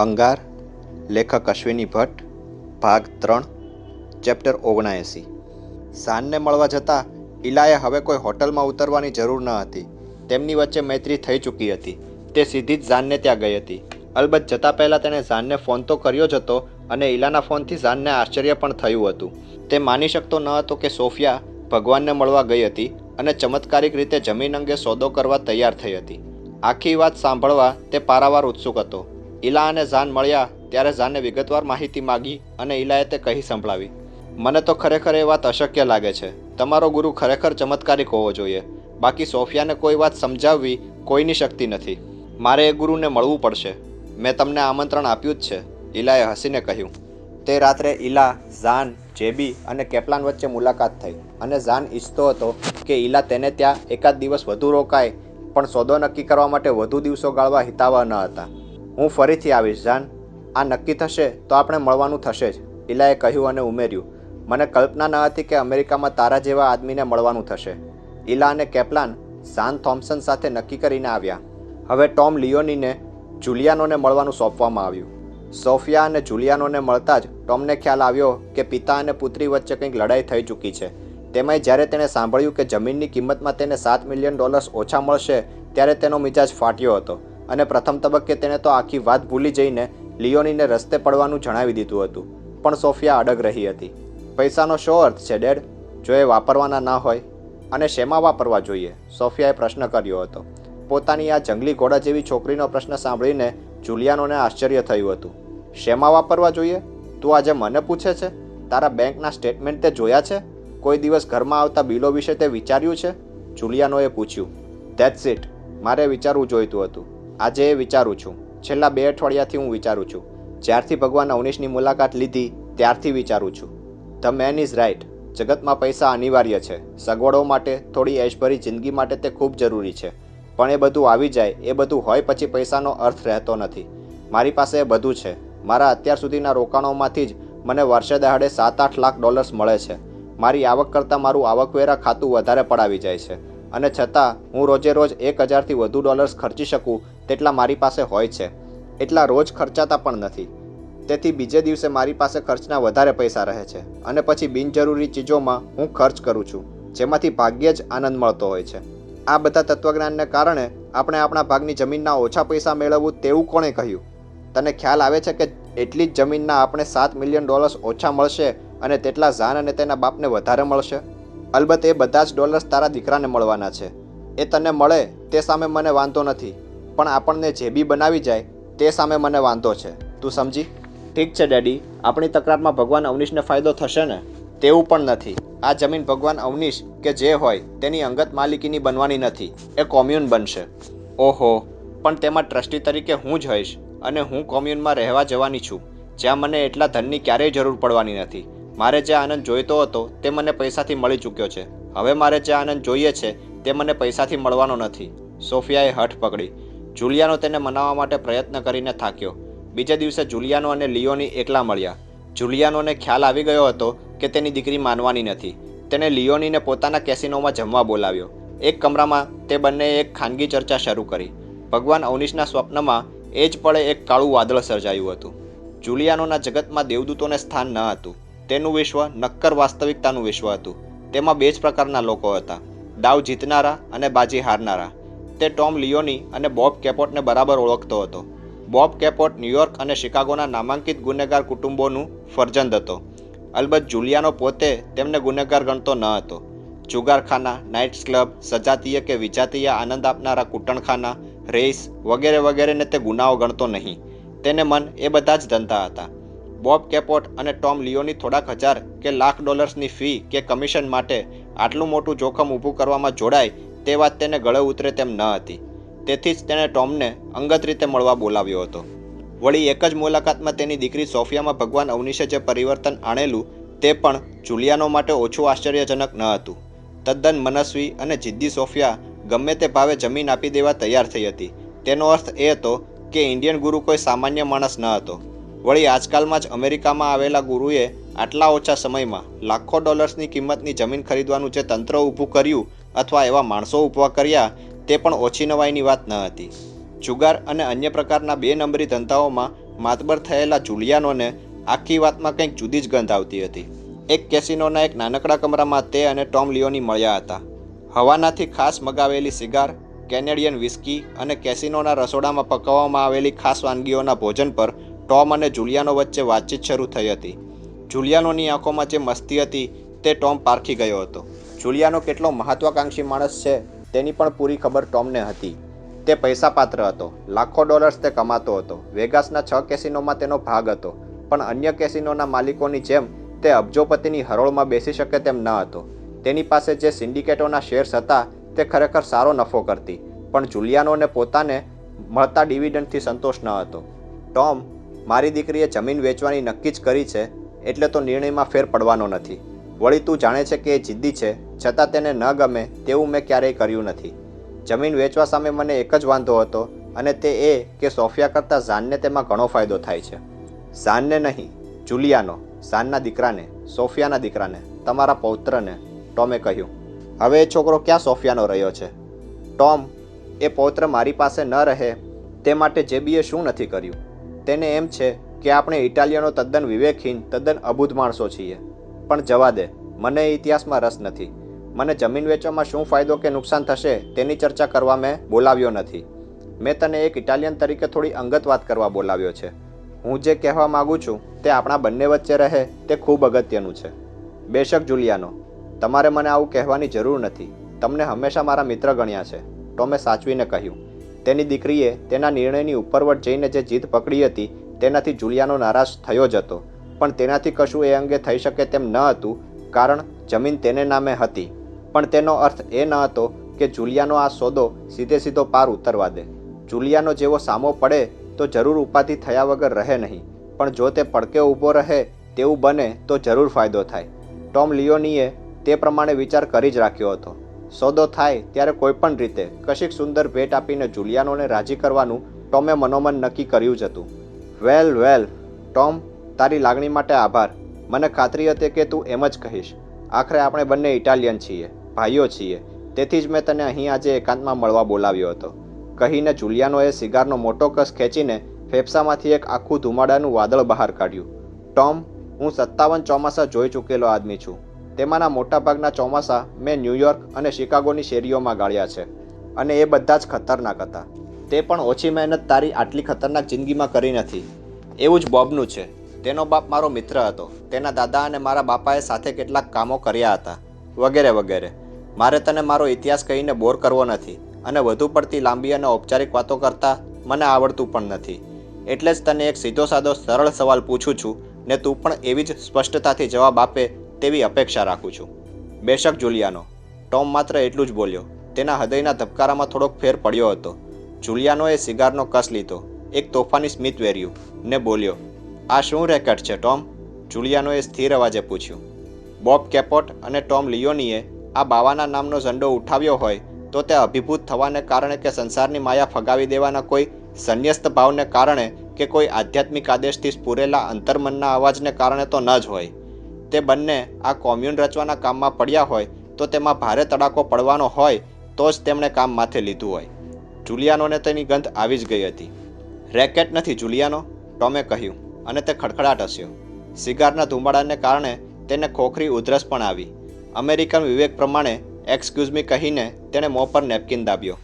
અંગાર, લેખક અશ્વિની ભટ્ટ, ભાગ 3, ચેપ્ટર 79. ઝાનને મળવા જતાં ઇલાએ હવે કોઈ હોટલમાં ઉતરવાની જરૂર ન હતી. તેમની વચ્ચે મૈત્રી થઈ ચૂકી હતી. તે સીધી જ ઝાનને ત્યાં ગઈ હતી. અલબત્ત જતાં પહેલાં તેણે ઝાનને ફોન તો કર્યો જ હતો અને ઇલાના ફોનથી ઝાનને આશ્ચર્ય પણ થયું હતું. તે માની શકતો ન હતો કે સોફિયા ભગવાનને મળવા ગઈ હતી અને ચમત્કારિક રીતે જમીન અંગે સોદો કરવા તૈયાર થઈ હતી. આખી વાત સાંભળવા તે પારાવાર ઉત્સુક હતો. ઇલા અને ઝાન મળ્યા ત્યારે ઝાને વિગતવાર માહિતી માગી અને ઇલાએ તે કહી સંભળાવી. મને તો ખરેખર એ વાત અશક્ય લાગે છે. તમારો ગુરુ ખરેખર ચમત્કારિક હોવો જોઈએ. બાકી સોફિયાને કોઈ વાત સમજાવવી કોઈની શક્તિ નથી. મારે એ ગુરુને મળવું પડશે. મેં તમને આમંત્રણ આપ્યું જ છે, ઇલાએ હસીને કહ્યું. તે રાત્રે ઇલા, ઝાન, જેબી અને કેપ્લાન વચ્ચે મુલાકાત થઈ અને ઝાન ઈચ્છતો હતો કે ઇલા તેને ત્યાં એકાદ દિવસ વધુ રોકાય, પણ સોદો નક્કી કરવા માટે વધુ દિવસો ગાળવા હિતાવહ ન હતા. હું ફરીથી આવીશ ઝાન. આ નક્કી થશે તો આપણે મળવાનું થશે જ, ઇલાએ કહ્યું અને ઉમેર્યું. મને કલ્પના ન હતી કે અમેરિકામાં તારા જેવા આદમીને મળવાનું થશે. ઇલા અને કેપ્લાન ઝાન થોમ્સન સાથે નક્કી કરીને આવ્યા. હવે ટોમ લિયોનીને જુલિયાનોને મળવાનું સોંપવામાં આવ્યું. સોફિયા અને જુલિયાનોને મળતા જ ટોમને ખ્યાલ આવ્યો કે પિતા અને પુત્રી વચ્ચે કંઈક લડાઈ થઈ ચૂકી છે. તેમાંય જ્યારે તેણે સાંભળ્યું કે જમીનની કિંમતમાં તેને $7 મિલિયન ઓછા મળશે ત્યારે તેનો મિજાજ ફાટ્યો હતો અને પ્રથમ તબક્કે તેણે તો આખી વાત ભૂલી જઈને લિયોનીને રસ્તે પડવાનું જણાવી દીધું હતું. પણ સોફિયા અડગ રહી હતી. પૈસાનો શો અર્થ છે ડેડ, જો એ વાપરવાના ના હોય? અને શેમાં વાપરવા જોઈએ? સોફિયાએ પ્રશ્ન કર્યો હતો. પોતાની આ જંગલી ઘોડા જેવી છોકરીનો પ્રશ્ન સાંભળીને જુલિયાનોને આશ્ચર્ય થયું હતું. શેમાં વાપરવા જોઈએ? તું આજે મને પૂછે છે? તારા બેંકના સ્ટેટમેન્ટ તે જોયા છે? કોઈ દિવસ ઘરમાં આવતા બિલો વિશે તે વિચાર્યું છે? જુલિયાનોએ પૂછ્યું. That's it. મારે વિચારવું જોઈતું હતું. આજે એ વિચારું છું. છેલ્લા 2 અઠવાડિયાથી હું વિચારું છું. જ્યારથી ભગવાન અવનીશની મુલાકાત લીધી ત્યારથી વિચારું છું. The man is right. જગતમાં પૈસા અનિવાર્ય છે. સગવડો માટે, થોડી એશભરી જિંદગી માટે તે ખૂબ જરૂરી છે. પણ એ બધું આવી જાય, એ બધું હોય પછી પૈસાનો અર્થ રહેતો નથી. મારી પાસે એ બધું છે. મારા અત્યાર સુધીના રોકાણોમાંથી જ મને વર્ષે દહાડે $7-8 લાખ મળે છે. મારી આવક કરતાં મારું આવકવેરા ખાતું વધારે પડાવી જાય છે અને છતાં હું રોજે રોજ $1000 થી વધુ ખર્ચી શકું તેટલા મારી પાસે હોય છે. એટલા રોજ ખર્ચાતા પણ નથી. તેથી બીજે દિવસે મારી પાસે ખર્ચના વધારે પૈસા રહે છે અને પછી બિનજરૂરી ચીજોમાં હું ખર્ચ કરું છું, જેમાંથી ભાગ્યે જ આનંદ મળતો હોય છે. આ બધા તત્વજ્ઞાનને કારણે આપણે આપણા ભાગની જમીનના ઓછા પૈસા મેળવવું તેવું કોણે કહ્યું? તને ખ્યાલ આવે છે કે એટલી જ જમીનના આપણે $7 મિલિયન ઓછા મળશે અને તેટલા ઝાન અને તેના બાપને વધારે મળશે? અલબત્ત એ બધા જ ડોલર્સ તારા દીકરાને મળવાના છે. એ તને મળે તે સામે મને વાંધો નથી, પણ આપણને જે બી બનાવી જાય તે સામે મને વાંધો છે. તું સમજી? ઠીક છે ડેડી, આપણી તકરારમાં ભગવાન અવનીશને ફાયદો થશે ને? તેવું પણ નથી. આ જમીન ભગવાન અવનીશ કે જે હોય તેની અંગત માલિકીની બનવાની નથી. એ કોમ્યુન બનશે. ઓહો, પણ તેમાં ટ્રસ્ટી તરીકે હું જ હોઈશ અને હું કોમ્યુનમાં રહેવા જવાની છું, જ્યાં મને એટલા ધનની ક્યારેય જરૂર પડવાની નથી. મારે જે આનંદ જોઈતો હતો તે મને પૈસાથી મળી ચૂક્યો છે. હવે મારે જે આનંદ જોઈએ છે તે મને પૈસાથી મળવાનો નથી. સોફિયાએ હઠ પકડી. જુલિયાનો તેને મનાવવા માટે પ્રયત્ન કરીને થાક્યો. બીજે દિવસે જુલિયાનો અને લિયોની એકલા મળ્યા. જુલિયાનોને ખ્યાલ આવી ગયો હતો કે તેની દીકરી માનવાની નથી. તેણે લિયોનીને પોતાના કેસિનોમાં જમવા બોલાવ્યો. એક કમરામાં તે બંનેએ એક ખાનગી ચર્ચા શરૂ કરી. ભગવાન અવનીશના સ્વપ્નમાં એ જ પળે એક કાળું વાદળ સર્જાયું હતું. જુલિયાનોના જગતમાં દેવદૂતોને સ્થાન ન હતું. તેનું વિશ્વ નક્કર વાસ્તવિકતાનું વિશ્વ હતું. તેમાં 2 જ પ્રકારના લોકો હતા, દાવ જીતનારા અને બાજી હારનારા. તે ટોમ લિયોની અને બોબ કેપોટને બરાબર ઓળખતો હતો. બોબ કેપોટ ન્યૂયોર્ક અને શિકાગોના નામાંકિત ગુનેગાર કુટુંબોનું ફરજંદ હતો. અલબત્ત જુલિયાનો પોતે તેમને ગુનેગાર ગણતો ન હતો. જુગારખાના, નાઇટ્સ ક્લબ, સજાતીય કે વિજાતીય આનંદ આપનારા કૂટણખાના, રેસ વગેરે વગેરેને તે ગુનાઓ ગણતો નહીં. તેને મન એ બધા જ ધંધા હતા. બોબ કેપોટ અને ટોમ લિયોની થોડાક $1000 કે $1,00,000ની ફી કે કમિશન માટે આટલું મોટું જોખમ ઊભું કરવામાં જોડાય તે વાત તેને ગળે ઉતરે તેમ ન હતી. તેથી જ તેણે ટોમને અંગત રીતે મળવા બોલાવ્યો હતો. વળી એક જ મુલાકાતમાં તેની દીકરી સોફિયામાં ભગવાન અવનીશે જે પરિવર્તન આણેલું તે પણ જુલિયાનો માટે ઓછું આશ્ચર્યજનક ન હતું. તદ્દન મનસ્વી અને જિદ્દી સોફિયા ગમે તે ભાવે જમીન આપી દેવા તૈયાર થઈ હતી. તેનો અર્થ એ હતો કે ઇન્ડિયન ગુરુ કોઈ સામાન્ય માણસ ન હતો. વળી આજકાલમાં જ અમેરિકામાં આવેલા ગુરુએ આટલા ઓછા સમયમાં લાખો ડોલર્સની કિંમતની જમીન ખરીદવાનું જે તંત્ર ઊભું કર્યું અથવા એવા માણસો ઊભા કર્યા તે પણ ઓછી નવાઈની વાત ન હતી. જુગાર અને અન્ય પ્રકારના 2 નંબરી ધંધાઓમાં માતબર થયેલા જુલિયાનોને આખી વાતમાં કંઈક જુદી જ ગંધ આવતી હતી. એક કેસિનોના એક નાનકડા કમરામાં તે અને ટોમ લિયોની મળ્યા હતા. હવાનાથી ખાસ મગાવેલી સિગાર, કેનેડિયન વિસ્કી અને કેસિનોના રસોડામાં પકાવવામાં આવેલી ખાસ વાનગીઓના ભોજન પર ટોમ અને જુલિયાનો વચ્ચે વાતચીત શરૂ થઈ હતી. જુલિયાનોની આંખોમાં જે મસ્તી હતી તે ટોમ પારખી ગયો હતો. જુલિયાનો કેટલો મહત્વાકાંક્ષી માણસ છે તેની પણ પૂરી ખબર ટોમને હતી. તે પૈસાપાત્ર હતો, લાખો ડોલર્સ તે કમાતો હતો. વેગાસના 6 કેસિનોમાં તેનો ભાગ હતો, પણ અન્ય કેસિનોના માલિકોની જેમ તે અબજોપતિની હરોળમાં બેસી શકે તેમ ન હતો. તેની પાસે જે સિન્ડિકેટોના શેર્સ હતા તે ખરેખર સારો નફો કરતી, પણ જુલિયાનોને પોતાને મળતા ડિવિડન્ડથી સંતોષ ન હતો. ટોમ, મારી દીકરીએ જમીન વેચવાની નક્કી જ કરી છે, એટલે તો નિર્ણયમાં ફેર પડવાનો નથી. વળી તું જાણે છે કે એ જિદ્દી છે, છતાં તેને ન ગમે તેવું મેં ક્યારેય કર્યું નથી. જમીન વેચવા સામે મને એક જ વાંધો હતો, અને તે એ કે સોફિયા કરતાં ઝાનને તેમાં ઘણો ફાયદો થાય છે. ઝાનને નહીં, જુલિયાનો, ઝાનના દીકરાને, સોફિયાના દીકરાને, તમારા પૌત્રને, ટોમે કહ્યું. હવે એ છોકરો ક્યાં સોફિયાનો રહ્યો છે? ટોમ, એ પૌત્ર મારી પાસે ન રહે તે માટે જેબીએ શું નથી કર્યું. તેને એમ છે કે આપણે ઇટાલિયનો તદ્દન વિવેકહીન, તદ્દન અબૂધ માણસો છીએ. પણ જવા દે, મને એ ઇતિહાસમાં રસ નથી. મને જમીન વેચવામાં શું ફાયદો કે નુકસાન થશે તેની ચર્ચા કરવા મેં બોલાવ્યો નથી. મેં તને એક ઇટાલિયન તરીકે થોડી અંગત વાત કરવા બોલાવ્યો છે. હું જે કહેવા માગું છું તે આપણા બંને વચ્ચે રહે તે ખૂબ અગત્યનું છે. બેશક જુલિયાનો, તમારે મને આવું કહેવાની જરૂર નથી. તમને હંમેશા મારા મિત્ર ગણ્યા છે, ટોમે સાચવીને કહ્યું. તેની દીકરીએ તેના નિર્ણયની ઉપરવટ જઈને જે જીદ પકડી હતી તેનાથી જુલિયાનો નારાજ થયો જ હતો, પણ તેનાથી કશું એ અંગે થઈ શકે તેમ ન હતું, કારણ જમીન તેને નામે હતી. પણ તેનો અર્થ એ ન હતો કે જુલિયાનો આ સોદો સીધે સીધો પાર ઉતરવા દે. જુલિયાનો જેવો સામો પડે તો જરૂર ઉપાધિ થયા વગર રહે નહીં, પણ જો તે પડકે ઊભો રહે તેવું બને તો જરૂર ફાયદો થાય. ટોમ લિયોનીએ તે પ્રમાણે વિચાર કરી જ રાખ્યો હતો. સોદો થાય ત્યારે કોઈપણ રીતે કશીક સુંદર ભેટ આપીને જુલિયાનોને રાજી કરવાનું ટોમે મનોમન નક્કી કર્યું જ હતું. વેલ વેલ ટોમ, તારી લાગણી માટે આભાર. મને ખાતરી હતી કે તું એમ જ કહીશ. આખરે આપણે બંને ઇટાલિયન છીએ, ભાઈઓ છીએ, તેથી જ મેં તને અહીં આજે એકાંતમાં મળવા બોલાવ્યો હતો, કહીને જુલિયાનોએ સિગારનો મોટો કસ ખેંચીને ફેફસામાંથી એક આખું ધુમાડાનું વાદળ બહાર કાઢ્યું. ટોમ, હું 57 ચોમાસા જોઈ ચૂકેલો આદમી છું. તેમાંના મોટાભાગના ચોમાસા મેં ન્યૂયોર્ક અને શિકાગોની શેરીઓમાં ગાળ્યા છે, અને એ બધા જ ખતરનાક હતા. તે પણ ઓછી મહેનત તારી આટલી ખતરનાક જિંદગીમાં કરી નથી. એવું જ બોબનું છે. તેનો બાપ મારો મિત્ર હતો. તેના દાદા અને મારા બાપાએ સાથે કેટલાક કામો કર્યા હતા, વગેરે વગેરે. મારે તને મારો ઇતિહાસ કહીને બોર કરવો નથી, અને વધુ પડતી લાંબી અને ઔપચારિક વાતો કરતાં મને આવડતું પણ નથી. એટલે જ તને એક સીધો સાદો સરળ સવાલ પૂછું છું, ને તું પણ એવી જ સ્પષ્ટતાથી જવાબ આપે તેવી અપેક્ષા રાખું છું. બેશક જુલિયાનો, ટોમ માત્ર એટલું જ બોલ્યો. તેના હૃદયના ધબકારામાં થોડોક ફેર પડ્યો હતો. જુલિયાનોએ સિગારનો કસ લીધો, એક તોફાની સ્મિત વેર્યું, ને બોલ્યો. આ શું રેકેટ છે ટોમ? જુલિયાનોએ સ્થિર અવાજે પૂછ્યું. બોબ કેપોટ અને ટોમ લિયોનીએ આ બાવાના નામનો ઝંડો ઉઠાવ્યો હોય તો તે અભિભૂત થવાને કારણે કે સંસારની માયા ફગાવી દેવાના કોઈ સંન્યસ્ત ભાવને કારણે કે કોઈ આધ્યાત્મિક આદેશથી સ્ફુરેલા અંતર્મનના અવાજને કારણે તો ન જ હોય. તે બંને આ કોમ્યુન રચવાના કામમાં પડ્યા હોય તો તેમાં ભારે તડાકો પડવાનો હોય તો જ તેમણે કામ માથે લીધું હોય. જુલિયાનોને તેની ગંધ આવી જ ગઈ હતી. રેકેટ નથી જુલિયાનો, ટોમે કહ્યું, અને તે ખડખડાટ હસ્યો. સિગારના ધુમાડાને કારણે તેને ખોખરી ઉધરસ પણ આવી. અમેરિકન વિવેક પ્રમાણે એક્સક્યુઝ મી કહીને તેણે મોં પર નેપકિન દાબ્યો.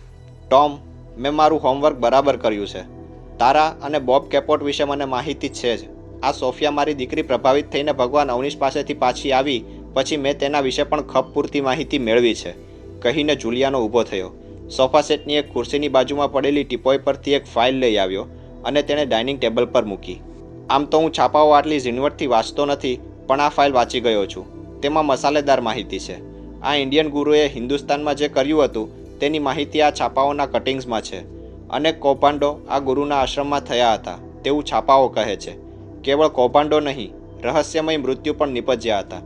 ટોમ, મેં મારું હોમવર્ક બરાબર કર્યું છે. તારા અને બોબ કેપોટ વિશે મને માહિતી છે જ. આ સોફિયા મારી દીકરી પ્રભાવિત થઈને ભગવાન અવનીશ પાસેથી પાછી આવી પછી મેં તેના વિશે પણ ખપ પૂરતી માહિતી મેળવી છે, કહીને જુલિયાનો ઊભો થયો. સોફા સેટની એક ખુરશીની બાજુમાં પડેલી ટીપોય પરથી એક ફાઇલ લઈ આવ્યો અને તેણે ડાઇનિંગ ટેબલ પર મૂકી. આમ તો હું છાપાઓ આટલી ઝીણવટથી વાંચતો નથી, પણ આ ફાઇલ વાંચી ગયો છું. તેમાં મસાલેદાર માહિતી છે. આ ઇન્ડિયન ગુરુએ હિન્દુસ્તાનમાં જે કર્યું હતું તેની માહિતી આ છાપાઓના કટિંગ્સમાં છે. અનેક કૌભાંડો આ ગુરુના આશ્રમમાં થયા હતા તેવું છાપાઓ કહે છે. કેવળ કૌભાંડો નહીં, રહસ્યમય મૃત્યુ પણ નિપજ્યા હતા.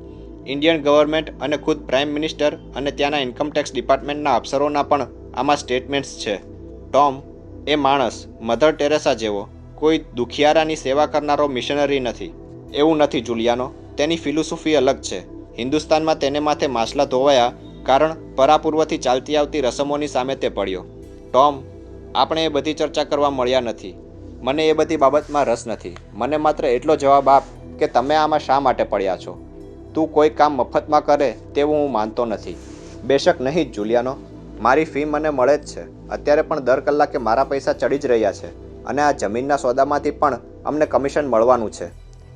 ઇન્ડિયન ગવર્મેન્ટ અને ખુદ પ્રાઇમ મિનિસ્ટર અને ત્યાંના ઇન્કમટેક્સ ડિપાર્ટમેન્ટના અફસરોના પણ આમાં સ્ટેટમેન્ટ્સ છે. ટોમ, એ માણસ મધર ટેરેસા જેવો કોઈ દુખિયારાની સેવા કરનારો મિશનરી નથી. એવું નથી જુલિયાનો, તેની ફિલોસોફી અલગ છે. હિન્દુસ્તાનમાં તેને માથે માછલા ધોવાયા કારણ પરાપૂર્વથી ચાલતી આવતી રસમોની સામે તે પડ્યો. ટોમ, આપણે એ બધી ચર્ચા કરવા મળ્યા નથી. મને એ બધી બાબતમાં રસ નથી. મને માત્ર એટલો જવાબ આપ કે તમે આમાં શા માટે પડ્યા છો. તું કોઈ કામ મફતમાં કરે તેવું હું માનતો નથી. બેશક નહીં જ જુલિયાનો. મારી ફી મને મળે જ છે. અત્યારે પણ દર કલાકે મારા પૈસા ચડી જ રહ્યા છે અને આ જમીનના સોદામાંથી પણ અમને કમિશન મળવાનું છે.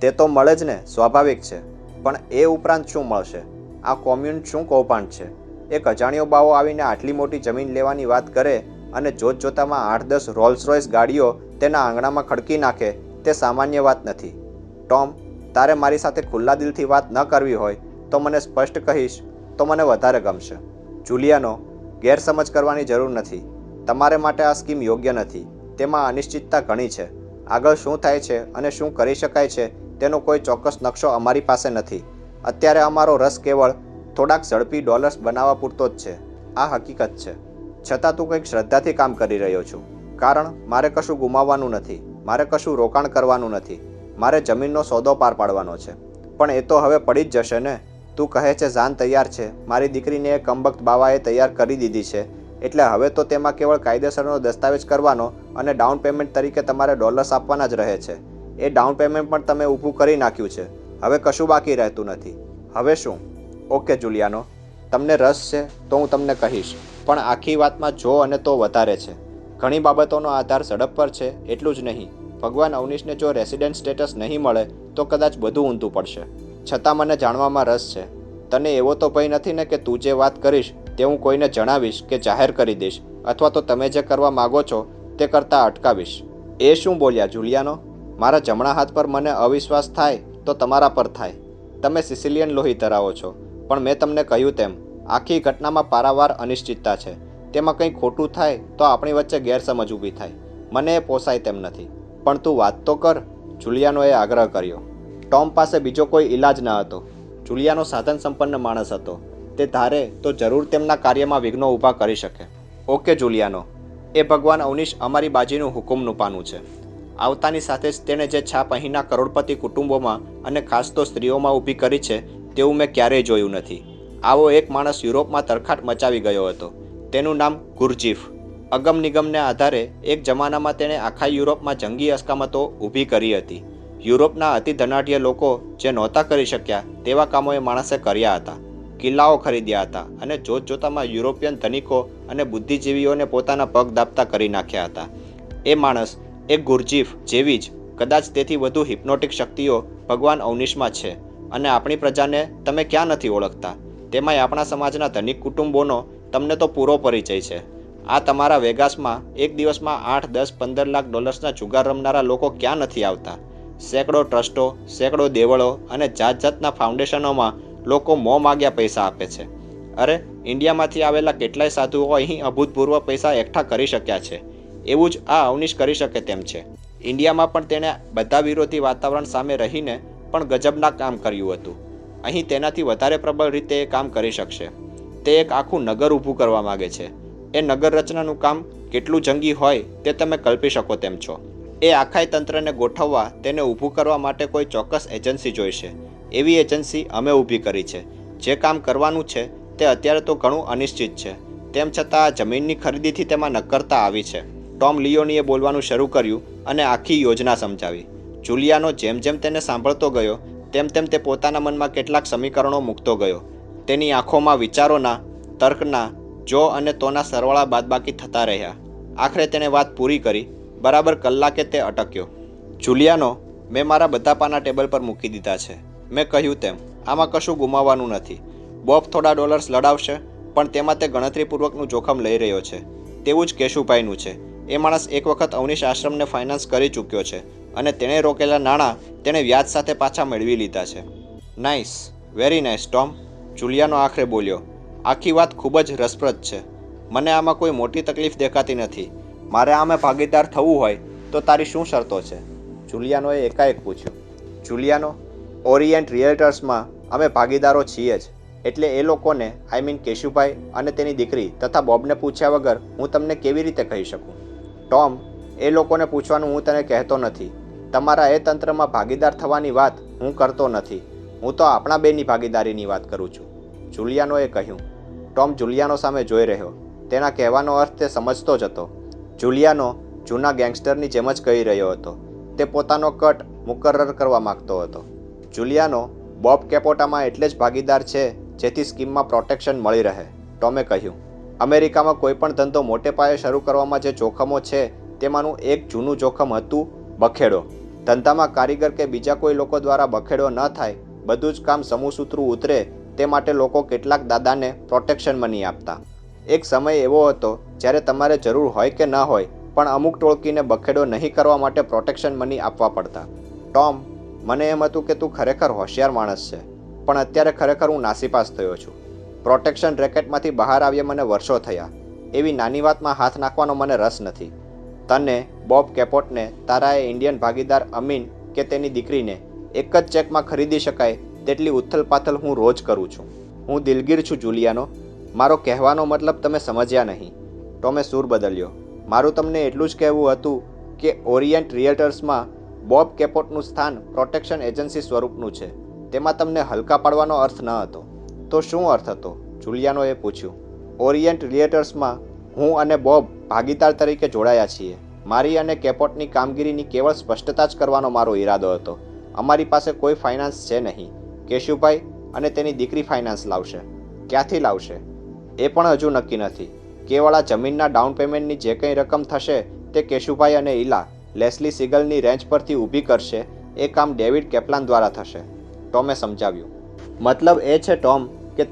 તે તો મળે જ ને, સ્વાભાવિક છે. પણ એ ઉપરાંત શું મળશે? આ કોમ્યુન શું કૌભાંડ છે? એક અજાણ્યો બાવો આવીને આટલી મોટી જમીન લેવાની વાત કરે અને જોતજોતામાં 8-10 રોલ્સ રોયસ ગાડીઓ તેના આંગણામાં ખડકી નાખે તે સામાન્ય વાત નથી. ટોમ, તારે મારી સાથે ખુલ્લા દિલથી વાત ન કરવી હોય તો મને સ્પષ્ટ કહીશ તો મને વધારે ગમશે. જુલિયાનો, ગેરસમજ કરવાની જરૂર નથી. તમારે માટે આ સ્કીમ યોગ્ય નથી. તેમાં અનિશ્ચિતતા ઘણી છે. આગળ શું થાય છે અને શું કરી શકાય છે તેનો કોઈ ચોક્કસ નકશો અમારી પાસે નથી. અત્યારે અમારો રસ કેવળ થોડાક ઝડપી ડોલર્સ બનાવવા પૂરતો જ છે. આ હકીકત છે. છતાં તું કંઈક શ્રદ્ધાથી કામ કરી રહ્યો છું. કારણ મારે કશું ગુમાવવાનું નથી. મારે કશું રોકાણ કરવાનું નથી. મારે જમીનનો સોદો પાર પાડવાનો છે. પણ એ તો હવે પડી જ જશે ને. તું કહે છે જાન તૈયાર છે. મારી દીકરીને એ કમબખ્ત બાવાએ તૈયાર કરી દીધી છે. એટલે હવે તો તેમાં કેવળ કાયદેસરનો દસ્તાવેજ કરવાનો અને ડાઉન પેમેન્ટ તરીકે તમારે ડોલર્સ આપવાના જ રહે છે. એ ડાઉન પેમેન્ટ પણ તમે ઊભું કરી નાખ્યું છે. હવે કશું બાકી રહેતું નથી. હવે શું? ઓકે જુલિયાનો, તમને રસ છે તો હું તમને કહીશ. પણ આખી વાતમાં જો અને તો વધારે છે. ઘણી બાબતોનો આધાર ઝડપ પર છે એટલું જ નહીં. ભગવાન અવનીશને જો રેસિડેન્ટ સ્ટેટસ નહીં મળે તો કદાચ બધું ઊંધું પડશે. છતાં મને જાણવામાં રસ છે. તને એવો તો ભય નથી ને કે તું જે વાત કરીશ તે હું કોઈને જણાવીશ કે જાહેર કરી દઈશ અથવા તો તમે જે કરવા માગો છો તે કરતાં અટકાવીશ? એ શું બોલ્યા જુલિયાનો? મારા જમણા હાથ પર મને અવિશ્વાસ થાય તો તમારા પર થાય. તમે સિસિલિયન લોહી ધરાવો છો. પણ મેં તમને કહ્યું તેમ આખી ઘટનામાં પારાવાર અનિશ્ચિતતા છે. તેમાં કંઈ ખોટું થાય તો આપણી વચ્ચે ગેરસમજ ઊભી થાય. મને એ પોસાય તેમ નથી. પણ તું વાત તો કર, જુલિયાનોએ આગ્રહ કર્યો. ટોમ પાસે બીજો કોઈ ઈલાજ ન હતો. જુલિયાનો સાધન સંપન્ન માણસ હતો. તે ધારે તો જરૂર તેમના કાર્યમાં વિઘ્નો ઊભા કરી શકે. ઓકે જુલિયાનો, એ ભગવાન અવનીશ અમારી બાજીનું હુકુમનું પાનું છે. આવતાની સાથે જ તેણે જે છાપ અહીંના કરોડપતિ કુટુંબોમાં અને ખાસ તો સ્ત્રીઓમાં ઊભી કરી છે તેવું મેં ક્યારેય જોયું નથી. આવો એક માણસ યુરોપમાં તરખાટ મચાવી ગયો હતો. તેનું નામ ગુરજીફ. અગમ નિગમને આધારે એક જમાનામાં તેણે આખા યુરોપમાં જંગી અસ્કામતો ઊભી કરી હતી. યુરોપના અતિ ધનાઢ્ય લોકો જે નહોતા કરી શક્યા તેવા કામો એ માણસે કર્યા હતા. કિલ્લાઓ ખરીદ્યા હતા અને જોતજોતામાં યુરોપિયન ધનિકો અને બુદ્ધિજીવીઓને પોતાના પગ દાબતા કરી નાખ્યા હતા. એ માણસ, એક ગુરજીફ જેવી જ, કદાચ તેથી વધુ હિપ્નોટિક શક્તિઓ ભગવાન અવનીશમાં છે. અને આપણી પ્રજાને તમે ક્યાં નથી ઓળખતા? તેમાંય આપણા સમાજના ધનિક કુટુંબોનો તમને તો પૂરો પરિચય છે. આ તમારા વેગાસમાં એક દિવસમાં 8-10-15 લાખ ડોલર્સના જુગાર રમનારા લોકો ક્યાં નથી આવતા? સેંકડો ટ્રસ્ટો, સેંકડો દેવળો અને જાત જાતના ફાઉન્ડેશનોમાં લોકો મોં માગ્યા પૈસા આપે છે. અરે, ઇન્ડિયામાંથી આવેલા કેટલાય સાધુઓ અહીં અભૂતપૂર્વ પૈસા એકઠા કરી શક્યા છે. એવું જ આ અવનીશ કરી શકે તેમ છે. ઇન્ડિયામાં પણ તેણે બધા વિરોધી વાતાવરણ સામે રહીને પણ ગજબના કામ કર્યું હતું. અહીં તેનાથી વધારે પ્રબળ રીતે એ કામ કરી શકશે. તે એક આખું નગર ઊભું કરવા માગે છે. એ નગર રચનાનું કામ કેટલું જંગી હોય તે તમે કલ્પી શકો તેમ છો. એ આખાય તંત્રને ગોઠવવા, તેને ઊભું કરવા માટે કોઈ ચોક્કસ એજન્સી જોઈશે. એવી એજન્સી અમે ઊભી કરી છે. જે કામ કરવાનું છે તે અત્યારે તો ઘણું અનિશ્ચિત છે. તેમ છતાં આ જમીનની ખરીદીથી તેમાં નક્કરતા આવી છે. ટોમ લિયોનીએ બોલવાનું શરૂ કર્યું અને આખી યોજના સમજાવી. જુલિયાનો જેમ જેમ તેને સાંભળતો ગયો તેમ તેમ તે પોતાના મનમાં કેટલાક સમીકરણો મૂકતો ગયો. તેની આંખોમાં વિચારોના, તર્કના, જો અને તોના સરવાળા બાદબાકી થતા રહ્યા. આખરે તેણે વાત પૂરી કરી. બરાબર કલાકે તે અટક્યો. જુલિયાનો, મેં મારા બધા પાના ટેબલ પર મૂકી દીધા છે. મેં કહ્યું તેમ આમાં કશું ગુમાવવાનું નથી. બોબ થોડા ડોલર્સ લડાવશે, પણ તેમાં તે ગણતરીપૂર્વકનું જોખમ લઈ રહ્યો છે. તેવું જ કેશુભાઈનું છે. એ માણસ એક વખત અવનીશ આશ્રમને ફાઇનાન્સ કરી ચૂક્યો છે અને તેણે રોકેલા નાણાં તેણે વ્યાજ સાથે પાછા મેળવી લીધા છે. નાઇસ, વેરી નાઇસ ટોમ, જુલિયાનો આખરે બોલ્યો. આખી વાત ખૂબ જ રસપ્રદ છે. મને આમાં કોઈ મોટી તકલીફ દેખાતી નથી. મારે આમાં ભાગીદાર થવું હોય તો તારી શું શરતો છે? જુલિયાનોએ એકાએક પૂછ્યું. જુલિયાનો, ઓરિએન્ટ રિયલ્ટર્સમાં અમે ભાગીદારો છીએ જ. એટલે એ લોકોને, આઈ મીન કેશુભાઈ અને તેની દીકરી તથા બોબને પૂછ્યા વગર હું તમને કેવી રીતે કહી શકું? ટોમ, એ લોકોને પૂછવાનું હું તને કહેતો નથી. તમારા એ તંત્રમાં ભાગીદાર થવાની વાત હું કરતો નથી. હું તો આપણા બેની ભાગીદારીની વાત કરું છું, જુલિયાનોએ કહ્યું. ટોમ જુલિયાનો સામે જોઈ રહ્યો. તેના કહેવાનો અર્થ તે સમજતો જ હતો. જુલિયાનો, જૂના ગેંગસ્ટરની જેમ જ કહી રહ્યો હતો. તે પોતાનો કટ મુકર્રર કરવા માંગતો હતો. જુલિયાનો બોબ કેપોટામાં એટલે જ ભાગીદાર છે જેથી સ્કીમમાં પ્રોટેક્શન મળી રહે, ટોમે કહ્યું. અમેરિકામાં કોઈ પણ ધંધો મોટે પાયે શરૂ કરવામાં જે જોખમો છે તેમાંનું એક જૂનું જોખમ હતું બખેડો. ધંધામાં કારીગર કે બીજા કોઈ લોકો દ્વારા બખેડો ન થાય, બધું જ કામ સમૂહસૂત્રું ઉતરે તે માટે લોકો કેટલાક દાદાને પ્રોટેક્શન મની આપતા. એક સમય એવો હતો જ્યારે તમારે જરૂર હોય કે ન હોય પણ અમુક ટોળકીને બખેડો નહીં કરવા માટે પ્રોટેક્શન મની આપવા પડતા. ટોમ, મને એમ હતું કે તું ખરેખર હોશિયાર માણસ છે, પણ અત્યારે ખરેખર હું નાસીપાસ થયો છું. પ્રોટેક્શન રેકેટમાંથી બહાર આવ્યે મને વર્ષો થયા. એવી નાની વાતમાં હાથ નાખવાનો મને રસ નથી. તને, બોબ કેપોટને, તારા એ ઇન્ડિયન ભાગીદાર અમીન કે તેની દીકરીને એક જ ચેકમાં ખરીદી શકાય તેટલી ઉથલપાથલ હું રોજ કરું છું. હું દિલગીર છું જુલિયાનો. મારો કહેવાનો મતલબ તમે સમજ્યા નહીં. ટોમે સૂર બદલ્યો. મારું તમને એટલું જ કહેવું હતું કે ઓરિયન્ટ રિયલ્ટર્સમાં બોબ કેપોટનું સ્થાન પ્રોટેક્શન એજન્સી સ્વરૂપનું છે. તેમાં તમને હલકા પાડવાનો અર્થ ન હતો. તો શું અર્થ હતો? જુલિયાનોએ પૂછ્યું. ઓરિયન્ટ રિયલ્ટર્સમાં હું અને બોબ ભાગીદાર તરીકે જોડાયા છીએ. મારી અને કેપોટની કામગીરીની કેવળ સ્પષ્ટતા જ કરવાનો મારો ઈરાદો હતો. અમારી પાસે કોઈ ફાઇનાન્સ છે નહીં. કેશુભાઈ અને તેની દીકરી ફાઇનાન્સ લાવશે. ક્યાંથી લાવશે એ પણ હજુ નક્કી નથી. કેવળ આ જમીનના ડાઉન પેમેન્ટની જે કંઈ રકમ થશે તે કેશુભાઈ અને ઈલા લેસ્લી સિગલની રેન્જ પરથી ઊભી કરશે. એ કામ ડેવિડ કેપ્લાન દ્વારા થશે, ટોમે સમજાવ્યું. મતલબ એ છે ટોમ કે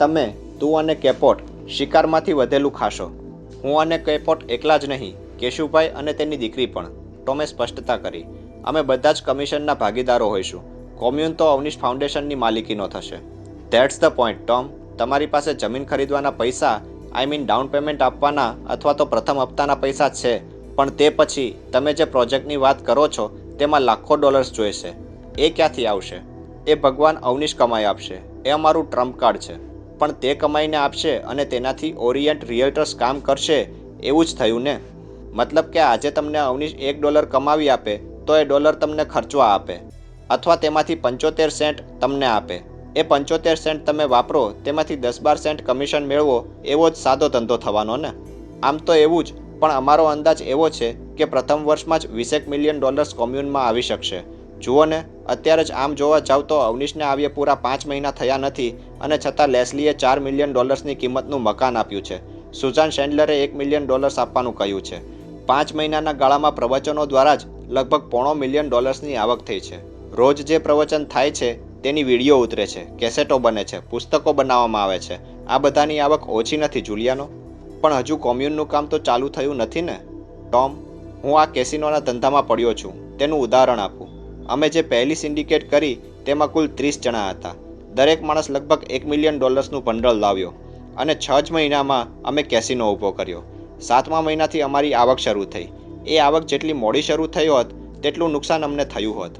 તું અને કેપોટ શિકારમાંથી વધેલું ખાશો. હું અને કેપોટ એકલા જ નહીં, કેશુભાઈ અને તેની દીકરી પણ, ટોમે સ્પષ્ટતા કરી. અમે બધા જ કમિશનના ભાગીદારો હોઈશું. કોમ્યુન તો અવનીશ ફાઉન્ડેશનની માલિકીનો થશે. That's the point Tom. તમારી પાસે જમીન ખરીદવાના પૈસા, ડાઉન પેમેન્ટ આપવાના અથવા તો પ્રથમ હપ્તાના પૈસા છે, પણ તે પછી તમે જે પ્રોજેક્ટની વાત કરો છો તેમાં લાખો ડોલર્સ જોઈશે. એ ક્યાંથી આવશે? એ ભગવાન અવનીશ કમાઈ આપશે. એ અમારું ટ્રમ્પ કાર્ડ છે. પણ તે કમાઈને આપશે અને તેનાથી ઓરિયન્ટ રિયલ્ટર્સ કામ કરશે એવું જ થયું ને? મતલબ કે આજે તમને અવનીશ $1 કમાવી આપે તો એ ડોલર તમને ખર્ચવા આપે, અથવા તેમાંથી 75 સેન્ટ તમને આપે. એ 75 સેન્ટ તમે વાપરો, તેમાંથી 10-12 સેન્ટ કમિશન મેળવો, એવો જ સાદો ધંધો થવાનો ને? આમ તો એવું જ, પણ અમારો અંદાજ એવો છે કે પ્રથમ વર્ષમાં જ $20 મિલિયન કોમ્યુનમાં આવી શકશે. જુઓ ને, અત્યારે જ આમ જોવા જાવ તો અવનીશને આવ્યે પૂરા 5 મહિના થયા નથી અને છતાં લેસ્લીએ $4 મિલિયન કિંમતનું મકાન આપ્યું છે. સુઝાન શેન્ડલરે $1 મિલિયન આપવાનું કહ્યું છે. 5 મહિનાના ગાળામાં પ્રવચનો દ્વારા જ લગભગ $250 મિલિયન આવક થઈ છે. રોજ જે પ્રવચન થાય છે તેની વિડીયો ઉતરે છે, કેસેટો બને છે, પુસ્તકો બનાવવામાં આવે છે. આ બધાની આવક ઓછી નથી જુલિયાનો. પણ હજુ કોમ્યુનનું કામ તો ચાલુ થયું નથી ને? ટોમ, હું આ કેસિનોના ધંધામાં પડ્યો છું. તેનું ઉદાહરણ આપું. અમે જે પહેલી સિન્ડિકેટ કરી તેમાં કુલ 30 જણા હતા. દરેક માણસ લગભગ $1 મિલિયન નું ભંડોળ લાવ્યો અને 6 જ મહિનામાં અમે કેસિનો ઊભો કર્યો. 7મા મહિનાથી અમારી આવક શરૂ થઈ. એ આવક જેટલી મોડી શરૂ થઈ હોત તેટલું નુકસાન અમને થયું હોત.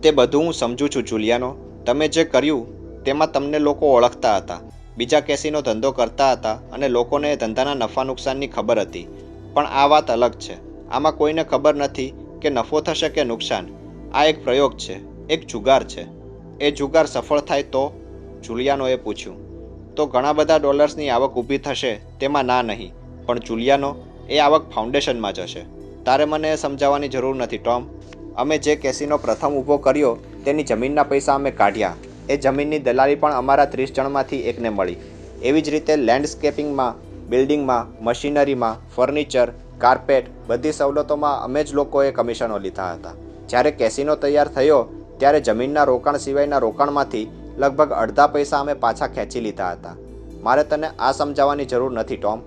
તે બધું હું સમજુ છું જુલિયાનો. તમે જે કર્યું તેમાં તમને લોકો ઓળખતા હતા, બીજા કેસિનો ધંધો કરતા હતા અને લોકોને એ ધંધાના નફા નુકસાનની ખબર હતી. પણ આ વાત અલગ છે. આમાં કોઈને ખબર નથી કે નફો થશે કે નુકસાન. આ એક પ્રયોગ છે, એક જુગાર છે. એ જુગાર સફળ થાય તો? જુલિયાનોએ પૂછ્યું. તો ઘણા બધા ડોલર્સની આવક ઊભી થશે, તેમાં ના નહીં. પણ જુલિયાનો, એ આવક ફાઉન્ડેશનમાં જશે. તારે મને એ સમજાવવાની જરૂર નથી ટોમ. અમે જે કેસિનો પ્રથમ ઊભો કર્યો તેની જમીનના પૈસા અમે કાઢ્યા. એ જમીનની દલાલી પણ અમારા 30 જણમાંથી એકને મળી. એવી જ રીતે લેન્ડસ્કેપિંગમાં, બિલ્ડિંગમાં, મશીનરીમાં, ફર્નિચર, કાર્પેટ, બધી સવલતોમાં અમે જ લોકોએ કમિશનો લીધા હતા. જ્યારે કેસિનો તૈયાર થયો ત્યારે જમીનના રોકાણ સિવાયના રોકાણમાંથી લગભગ અડધા પૈસા અમે પાછા ખેંચી લીધા હતા. મારે તને આ સમજાવવાની જરૂર નથી ટોમ.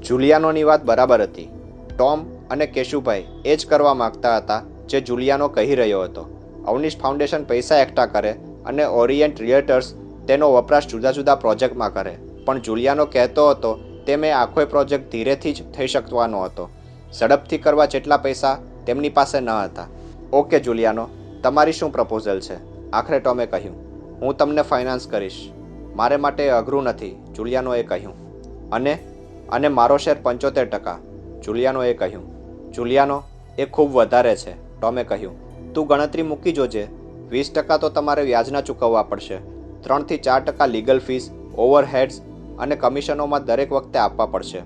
જુલિયાનોની વાત બરાબર હતી. ટોમ અને કેશુભાઈ એ જ કરવા માગતા હતા જે જુલિયાનો કહી રહ્યો હતો. અવનીશ ફાઉન્ડેશન પૈસા એકઠા કરે અને ઓરિયન્ટ રિયલ્ટર્સ તેનો વપરાશ જુદા જુદા પ્રોજેક્ટમાં કરે. પણ જુલિયાનો કહેતો હતો તેમ એ આખો પ્રોજેક્ટ ધીરેથી જ થઈ શકવાનો હતો. ઝડપથી કરવા જેટલા પૈસા તેમની પાસે ન હતા. ઓકે જુલિયાનો, તમારી શું પ્રપોઝલ છે? આખરે ટોમે કહ્યું. હું તમને ફાઇનાન્સ કરીશ. મારે માટે એ અઘરું નથી, જુલિયાનોએ કહ્યું. અને મારો શેર 75%, જુલિયાનોએ કહ્યું. જુલિયાનો, એ ખૂબ વધારે છે, ટોમે કહ્યું. તું ગણતરી મૂકી જોજે. 20% તો તમારે વ્યાજના ચૂકવવા પડશે. 3 થી 4% લીગલ ફીસ, ઓવરહેડ્સ અને કમિશનોમાં દરેક વખતે આપવા પડશે.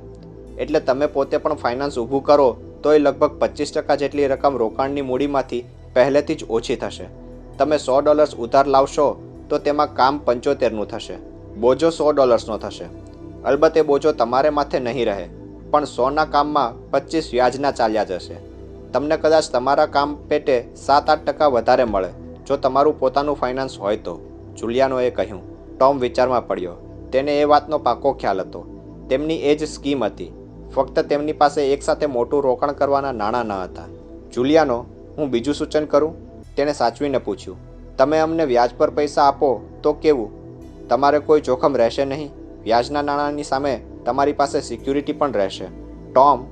એટલે તમે પોતે પણ ફાઇનાન્સ ઊભું કરો તોય લગભગ 25% જેટલી રકમ રોકાણની મૂડીમાંથી પહેલેથી જ ઓછી થશે. તમે $100 ઉધાર લાવશો તો તેમાં કામ 75નું થશે. બોજો $100નો થશે. અલબત્ત એ બોજો તમારે માથે નહીં રહે, પણ 100ના કામમાં 25 વ્યાજના ચાલ્યા જશે. તમને કદાચ તમારા કામ પેટે 7-8% વધારે મળે જો તમારું પોતાનું ફાઇનાન્સ હોય તો, જુલિયાનોએ કહ્યું. ટોમ વિચારમાં પડ્યો. તેને એ વાતનો પાકો ખ્યાલ હતો. તેમની એ જ સ્કીમ હતી, ફક્ત તેમની પાસે એકસાથે મોટું રોકાણ કરવાના નાણાં ન હતા. જુલિયાનો, હું બીજું સૂચન કરું? તેણે સાચવીને પૂછ્યું. તમે અમને વ્યાજ પર પૈસા આપો તો કેવું? તમારે કોઈ જોખમ રહેશે નહીં. વ્યાજના નાણાંની સામે તમારી પાસે સિક્યુરિટી પણ રહેશે. ટોમ,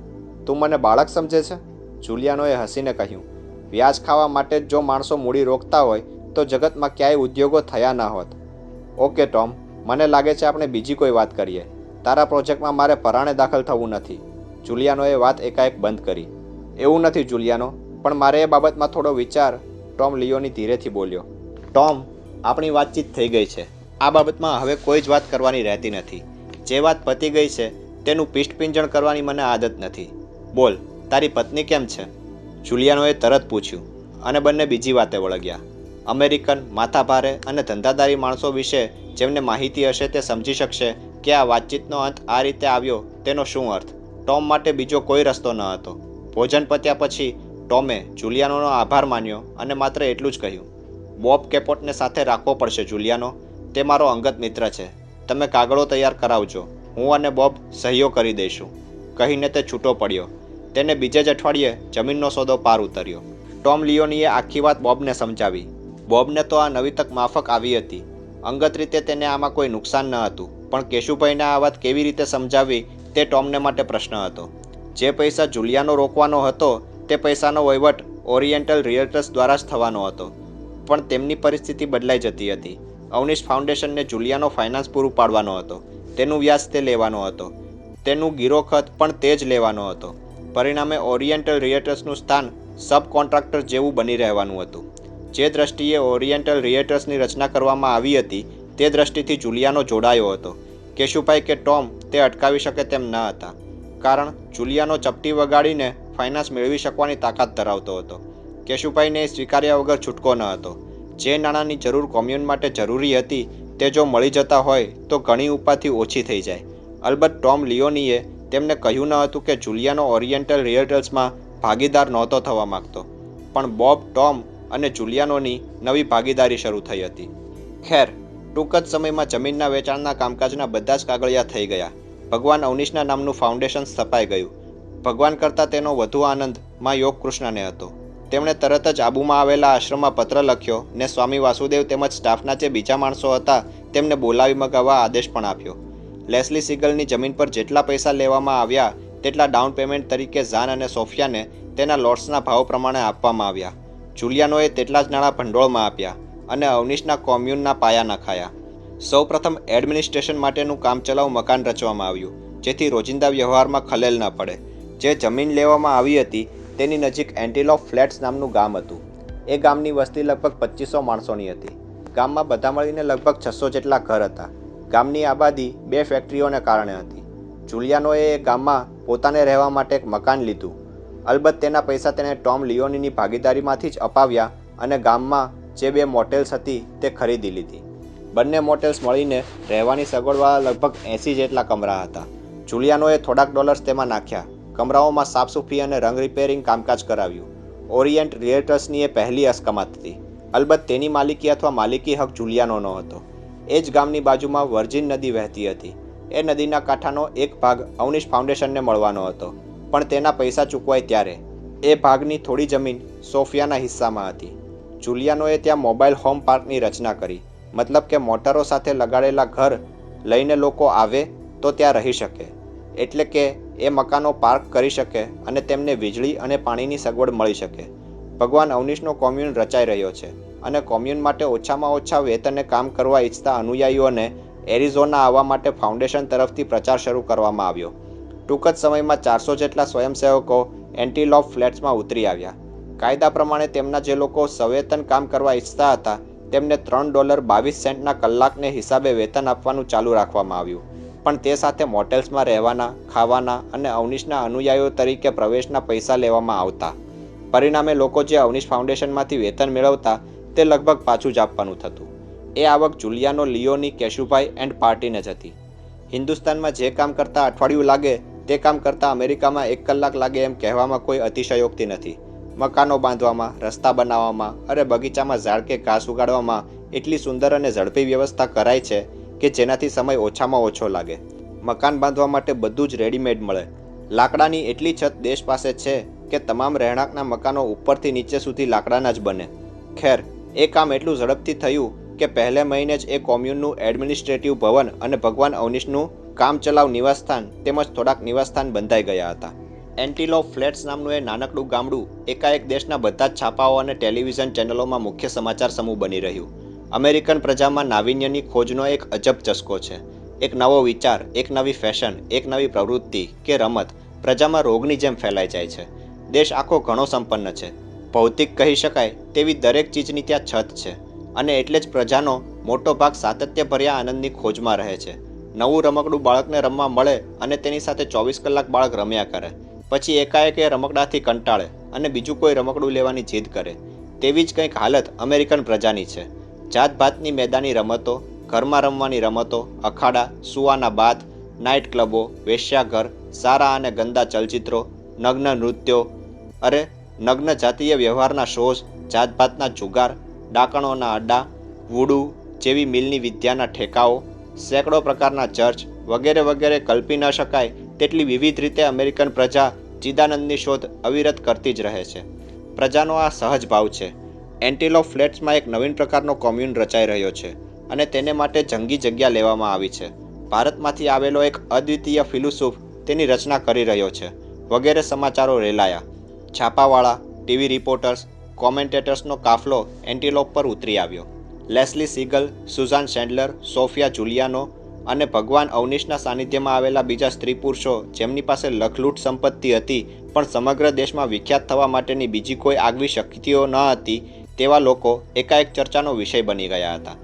તું મને બાળક સમજે છે? જુલિયાનોએ હસીને કહ્યું. વ્યાજ ખાવા માટે જ જો માણસો મૂડી રોકતા હોય તો જગતમાં ક્યાંય ઉદ્યોગો થયા ના હોત. ઓકે ટોમ, મને લાગે છે આપણે બીજી કોઈ વાત કરીએ. તારા પ્રોજેક્ટમાં મારે પરાણે દાખલ થવું નથી. જુલિયાનોએ વાત એકાએક બંધ કરી. એવું નથી જુલિયાનો, પણ મારે એ બાબતમાં થોડો વિચાર, ટોમ લિયોની ધીરેથી બોલ્યો. ટોમ, આપણી વાતચીત થઈ ગઈ છે. આ બાબતમાં હવે કોઈ જ વાત કરવાની રહેતી નથી. જે વાત પતી ગઈ છે તેનું પીષ્ઠપિંજણ કરવાની મને આદત નથી. બોલ, તારી પત્ની કેમ છે? જુલિયાનોએ તરત પૂછ્યું, અને બંને બીજી વાતે વળગ્યા. અમેરિકન, માથાભારે અને ધંધાદારી માણસો વિશે જેમને માહિતી હશે તે સમજી શકશે કે આ વાતચીતનો અંત આ રીતે આવ્યો તેનો શું અર્થ. ટોમ માટે બીજો કોઈ રસ્તો ન હતો. ભોજન પત્યા પછી ટોમે જુલિયાનોનો આભાર માન્યો અને માત્ર એટલું જ કહ્યું, બોબ કેપોટને સાથે રાખવો પડશે જુલિયાનો. તે મારો અંગત મિત્ર છે. તમે કાગળો તૈયાર કરાવજો, હું અને બોબ સહીઓ કરી દઈશું. કહીને તે છૂટો પડ્યો. તેને બીજે જ અઠવાડિયે જમીનનો સોદો પાર ઉતર્યો. ટોમ લિયોનીએ આખી વાત બોબને સમજાવી. બોબને તો આ નવી તક માફક આવી હતી. અંગત રીતે તેને આમાં કોઈ નુકસાન ન હતું, પણ કેશુભાઈને આ વાત કેવી રીતે સમજાવવી તે ટોમને માટે પ્રશ્ન હતો. જે પૈસા જુલિયાનો રોકવાનો હતો તે પૈસાનો વહીવટ ઓરિએન્ટલ રિયલ્ટર્સ દ્વારા જ થવાનો હતો, પણ તેમની પરિસ્થિતિ બદલાઈ જતી હતી. અવનીશ ફાઉન્ડેશનને જુલિયાનો ફાઇનાન્સ પૂરું પાડવાનો હતો. તેનું વ્યાજ તે લેવાનો હતો. તેનું ગીરો ખત પણ તે જ લેવાનો હતો. પરિણામે ઓરિએન્ટલ રિયલ્ટર્સનું સ્થાન સબ કોન્ટ્રાક્ટર જેવું બની રહેવાનું હતું. જે દ્રષ્ટિએ ઓરિએન્ટલ રિયલ્ટર્સની રચના કરવામાં આવી હતી તે દ્રષ્ટિથી જુલિયાનો જોડાયો હતો. કેશુભાઈ કે ટોમ તે અટકાવી શકે તેમ ન હતા, કારણ જુલિયાનો ચપટી વગાડીને ફાઇનાન્સ મેળવી શકવાની તાકાત ધરાવતો હતો. કેશુભાઈને સ્વીકાર્યા વગર છૂટકો ન હતો. જે નાણાંની જરૂર કોમ્યુન માટે જરૂરી હતી તે જો મળી જતા હોય તો ઘણી ઉપાથી ઓછી થઈ જાય. અલબત્ત ટોમ લિયોનીએ તેમને કહ્યું ન હતું કે જુલિયાનો ઓરિએન્ટલ રિયલ્ટર્સમાં ભાગીદાર નહોતો થવા માગતો, પણ બોબ, ટોમ અને જુલિયાનોની નવી ભાગીદારી શરૂ થઈ હતી. ખેર, ટૂંક જ સમયમાં જમીનના વેચાણના કામકાજના બધા જ કાગળિયા થઈ ગયા. ભગવાન અવનીશના નામનું ફાઉન્ડેશન સ્થપાઈ ગયું. ભગવાન કરતાં તેનો વધુ આનંદ માં યોગ કૃષ્ણને હતો. તેમણે તરત જ આબુમાં આવેલા આશ્રમમાં પત્ર લખ્યો ને સ્વામી વાસુદેવ તેમજ સ્ટાફના જે બીજા માણસો હતા તેમને બોલાવી મગાવવા આદેશ પણ આપ્યો. લેસ્લી સિગલની જમીન પર જેટલા પૈસા લેવામાં આવ્યા તેટલા ડાઉન પેમેન્ટ તરીકે ઝાન અને સોફિયાને તેના લોટ્સના ભાવ પ્રમાણે આપવામાં આવ્યા. જુલિયાનોએ તેટલા જ નાણાં ભંડોળમાં આપ્યા અને અવનીશના કોમ્યુનના પાયા નખાયા. સૌપ્રથમ એડમિનિસ્ટ્રેશન માટેનું કામચલાઉ મકાન રચવામાં આવ્યું, જેથી રોજિંદા વ્યવહારમાં ખલેલ ન પડે. જે જમીન લેવામાં આવી હતી તેની નજીક એન્ટિલોપ ફ્લેટ્સ નામનું ગામ હતું. એ ગામની વસ્તી લગભગ 2500 માણસોની હતી. ગામમાં બધા મળીને લગભગ 600 જેટલા ઘર હતા. ગામની આબાદી 2 ફેક્ટરીઓને કારણે હતી. જુલિયાનોએ એ ગામમાં પોતાને રહેવા માટે એક મકાન લીધું. અલબત્ત તેના પૈસા તેણે ટોમ લિયોનીની ભાગીદારીમાંથી જ અપાવ્યા અને ગામમાં જે 2 મોટેલ્સ હતી તે ખરીદી લીધી. બંને મોટેલ્સ મળીને રહેવાની સગવડવાળા લગભગ 80 જેટલા કમરા હતા. જુલિયાનોએ થોડાક ડોલર્સ તેમાં નાખ્યા. કમરાઓમાં સાફસૂફી અને રંગ રિપેરિંગ કામકાજ કરાવ્યું. ઓરિએન્ટ રિયલ્ટર્સની એ પહેલી અસ્કયામત હતી. અલબત્ત તેની માલિકી અથવા માલિકી હક જુલિયાનોનો હતો. એ જ ગામની બાજુમાં વર્જિન નદી વહેતી હતી. એ નદીના કાંઠાનો એક ભાગ અવનીશ ફાઉન્ડેશનને મળવાનો હતો, પણ તેના પૈસા ચૂકવાય ત્યારે. એ ભાગની થોડી જમીન સોફિયાના હિસ્સામાં હતી. જુલિયાનોએ ત્યાં મોબાઈલ હોમ પાર્કની રચના કરી, મતલબ કે મોટરો સાથે લગાડેલા ઘર લઈને લોકો આવે તો ત્યાં રહી શકે, એટલે કે એ મકાનો પાર્ક કરી શકે અને તેમને વીજળી અને પાણીની સગવડ મળી શકે. ભગવાન અવનીશનો કોમ્યુન રચાઈ રહ્યો છે અને કોમ્યુન માટે ઓછામાં ઓછા વેતને કામ કરવા ઈચ્છતા અનુયાયીઓને એરિઝોના આવવા માટે ફાઉન્ડેશન તરફથી પ્રચાર શરૂ કરવામાં આવ્યો. ટૂંક જ સમયમાં 400 જેટલા સ્વયંસેવકો એન્ટિલોપ ફ્લેટ્સમાં ઉતરી આવ્યા. કાયદા પ્રમાણે તેમના જે લોકો સવેતન કામ કરવા ઈચ્છતા હતા તેમને $3.22 કલાકને હિસાબે વેતન આપવાનું ચાલુ રાખવામાં આવ્યું. પણ તે સાથે મોટેલ્સમાં રહેવાના, ખાવાના અને અવનીશના અનુયાયીઓ તરીકે પ્રવેશના પૈસા લેવામાં આવતા. પરિણામે લોકો જે અવનીશ ફાઉન્ડેશનમાંથી વેતન મેળવતા તે લગભગ પાછું જ આપવાનું થતું. એ આવક જુલિયાનો લિયોની, કેશુભાઈ એન્ડ પાર્ટીને જ હતી. હિન્દુસ્તાનમાં જે કામ કરતાં અઠવાડિયું લાગે તે કામ કરતાં અમેરિકામાં 1 કલાક લાગે એમ કહેવામાં કોઈ અતિશયોક્તિ નથી. મકાનો બાંધવામાં, રસ્તા બનાવવામાં અને બગીચામાં ઝાડ કે ઘાસ ઉગાડવામાં એટલી સુંદર અને ઝડપી વ્યવસ્થા કરાય છે કે જેનાથી સમય ઓછામાં ઓછો લાગે. મકાન બાંધવા માટે બધું જ રેડીમેડ મળે. લાકડાની એટલી છત દેશ પાસે છે કે તમામ રહેણાંકના મકાનો ઉપરથી નીચે સુધી લાકડાના જ બને. ખેર, એ કામ એટલું ઝડપથી થયું કે પહેલે મહિને જ એ કોમ્યુનનું એડમિનિસ્ટ્રેટિવ ભવન અને ભગવાન અવનીશનું કામચલાઉ નિવાસસ્થાન તેમજ થોડાક નિવાસસ્થાન બંધાઈ ગયા હતા. એન્ટિલોપ ફ્લેટ્સ નામનું એ નાનકડું ગામડું એકાએક દેશના બધા જ છાપાઓ અને ટેલિવિઝન ચેનલોમાં મુખ્ય સમાચાર સમૂહ બની રહ્યું. અમેરિકન પ્રજામાં નાવીન્યની ખોજનો એક અજબ ચસ્કો છે. એક નવો વિચાર, એક નવી ફેશન, એક નવી પ્રવૃત્તિ કે રમત પ્રજામાં રોગની જેમ ફેલાઈ જાય છે. દેશ આખો ઘણો સંપન્ન છે. ભૌતિક કહી શકાય તેવી દરેક ચીજની ત્યાં છત છે અને એટલે જ પ્રજાનો મોટો ભાગ સાતત્યભર્યા આનંદની ખોજમાં રહે છે. નવું રમકડું બાળકને રમવા મળે અને તેની સાથે 24 કલાક બાળક રમ્યા કરે. પછી એકાએક એ રમકડાથી કંટાળે અને બીજું કોઈ રમકડું લેવાની જીદ કરે. તેવી જ કંઈક હાલત અમેરિકન પ્રજાની છે. જાતભાતની મેદાની રમતો, ઘરમાં રમવાની રમતો, અખાડા, સુવાના બાથ, નાઇટ ક્લબો, વેશ્યાઘર, સારા અને ગંદા ચલચિત્રો, નગ્ન નૃત્યો, નગ્ન જાતીય વ્યવહારના શોઝ, જાતભાતના જુગાર, ડાકણોના અડ્ડા, વુડુ જેવી મિલની વિદ્યાના ઠેકાઓ, સેંકડો પ્રકારના ચર્ચ વગેરે વગેરે કલ્પી ન શકાય તેટલી વિવિધ રીતે અમેરિકન પ્રજા ચિદાનંદની શોધ અવિરત કરતી જ રહે છે. પ્રજાનો આ સહજ ભાવ છે. એન્ટિલોપ ફ્લેટ્સમાં એક નવીન પ્રકારનો કોમ્યુન રચાઈ રહ્યો છે અને તેને માટે જંગી જગ્યા લેવામાં આવી છે. ભારતમાંથી આવેલો એક અદ્વિતીય ફિલોસોફ તેની રચના કરી રહ્યો છે. વગેરે સમાચારો રેલાયા. છાપાવાળા, ટીવી રિપોર્ટર્સ, કોમેન્ટેટર્સનો કાફલો એન્ટિલોપ પર ઉતરી આવ્યો. લેસ્લી સીગલ, સુઝાન શેન્ડલર, સોફિયા જુલિયાનો અને ભગવાન અવનીશના સાનિધ્યમાં આવેલા બીજા સ્ત્રી પુરુષો જેમની પાસે લખલૂટ સંપત્તિ હતી પણ સમગ્ર દેશમાં વિખ્યાત થવા માટેની બીજી કોઈ આગવી શક્તિઓ ન હતી તેવા લોકો એકાએક ચર્ચાનો વિષય બની ગયા હતા.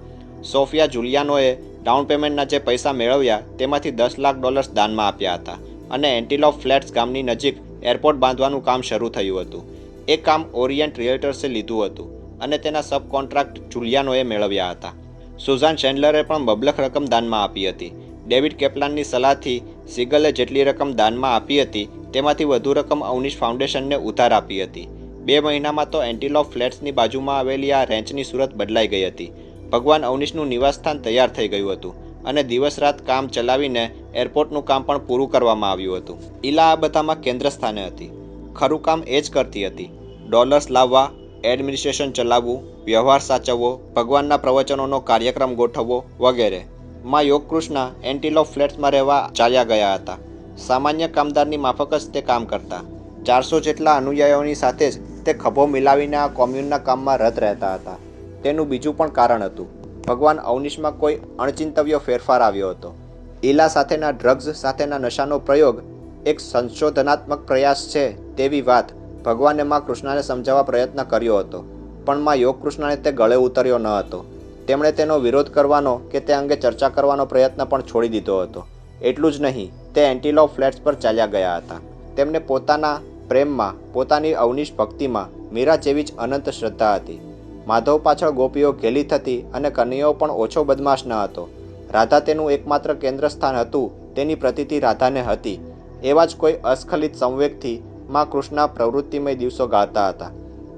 સોફિયા જુલિયાનોએ ડાઉન પેમેન્ટના જે પૈસા મેળવ્યા તેમાંથી $10 લાખ દાનમાં આપ્યા હતા અને એન્ટિલોપ ફ્લેટ્સ ગામની નજીક એરપોર્ટ બાંધવાનું કામ શરૂ થયું હતું. એ કામ ઓરિયન્ટ રિયલ્ટર્સે લીધું હતું અને તેના સબ કોન્ટ્રાક્ટ જુલિયાનોએ મેળવ્યા હતા. સુઝાન શેન્ડલરે પણ મબલખ રકમ દાનમાં આપી હતી. ડેવિડ કેપ્લાનની સલાહથી સીગલે જેટલી રકમ દાનમાં આપી હતી તેમાંથી વધુ રકમ અવનીશ ફાઉન્ડેશનને ઉધાર આપી હતી. 2 મહિનામાં તો એન્ટિલોપ ફ્લેટ્સની બાજુમાં આવેલી આ રેન્ચની સુરત બદલાઈ ગઈ હતી. ભગવાન અવનીશનું નિવાસસ્થાન તૈયાર થઈ ગયું હતું અને દિવસ રાત કામ ચલાવીને એરપોર્ટનું કામ પણ પૂરું કરવામાં આવ્યું હતું. ઈલા આ બધામાં કેન્દ્ર સ્થાને હતી. ખરું કામ એ જ કરતી હતી. ડોલર્સ લાવવા, એડમિનિસ્ટ્રેશન ચલાવવું, વ્યવહાર સાચવવો, ભગવાનના પ્રવચનોનો કાર્યક્રમ ગોઠવવો વગેરે. માં યોગકૃષ્ણ એન્ટિલોપ ફ્લેટ્સમાં રહેવા ચાલ્યા ગયા હતા. સામાન્ય કામદારની માફક જ તે કામ કરતા. 400 જેટલા અનુયાયીઓની સાથે જ તે ખભો મિલાવીને આ કોમ્યુનના કામમાં રત રહેતા હતા. તેનું બીજું પણ કારણ હતું. ભગવાન અવનીશમાં કોઈ અણચિંતવ્ય ફેરફાર આવ્યો હતો. ઈલા સાથેના ડ્રગ્સ સાથેના નશાનો પ્રયોગ એક સંશોધનાત્મક પ્રયાસ છે તેવી વાત ભગવાને માં કૃષ્ણને સમજાવવા પ્રયત્ન કર્યો હતો પણ માં યોગકૃષ્ણને તે ગળે ઉતર્યો ન હતો. તેમણે તેનો વિરોધ કરવાનો કે તે અંગે ચર્ચા કરવાનો પ્રયત્ન પણ છોડી દીધો હતો. એટલું જ નહીં, તે એન્ટિલોપ ફ્લેટ્સ પર ચાલ્યા ગયા હતા. તેમને પોતાના પ્રેમમાં, પોતાની અવનીશ ભક્તિમાં મીરા જેવી જ અનંત શ્રદ્ધા હતી. માધવ પાછળ ગોપીઓ ઘેલી થતી અને કનૈયો પણ ઓછો બદમાશ ન હતો. રાધા તેનું એકમાત્ર કેન્દ્રસ્થાન હતું તેની પ્રતીતિ રાધાને હતી. એવા જ કોઈ અસ્ખલિત સંવેગથી માં કૃષ્ણ પ્રવૃત્તિમય દિવસો ગાળતા હતા.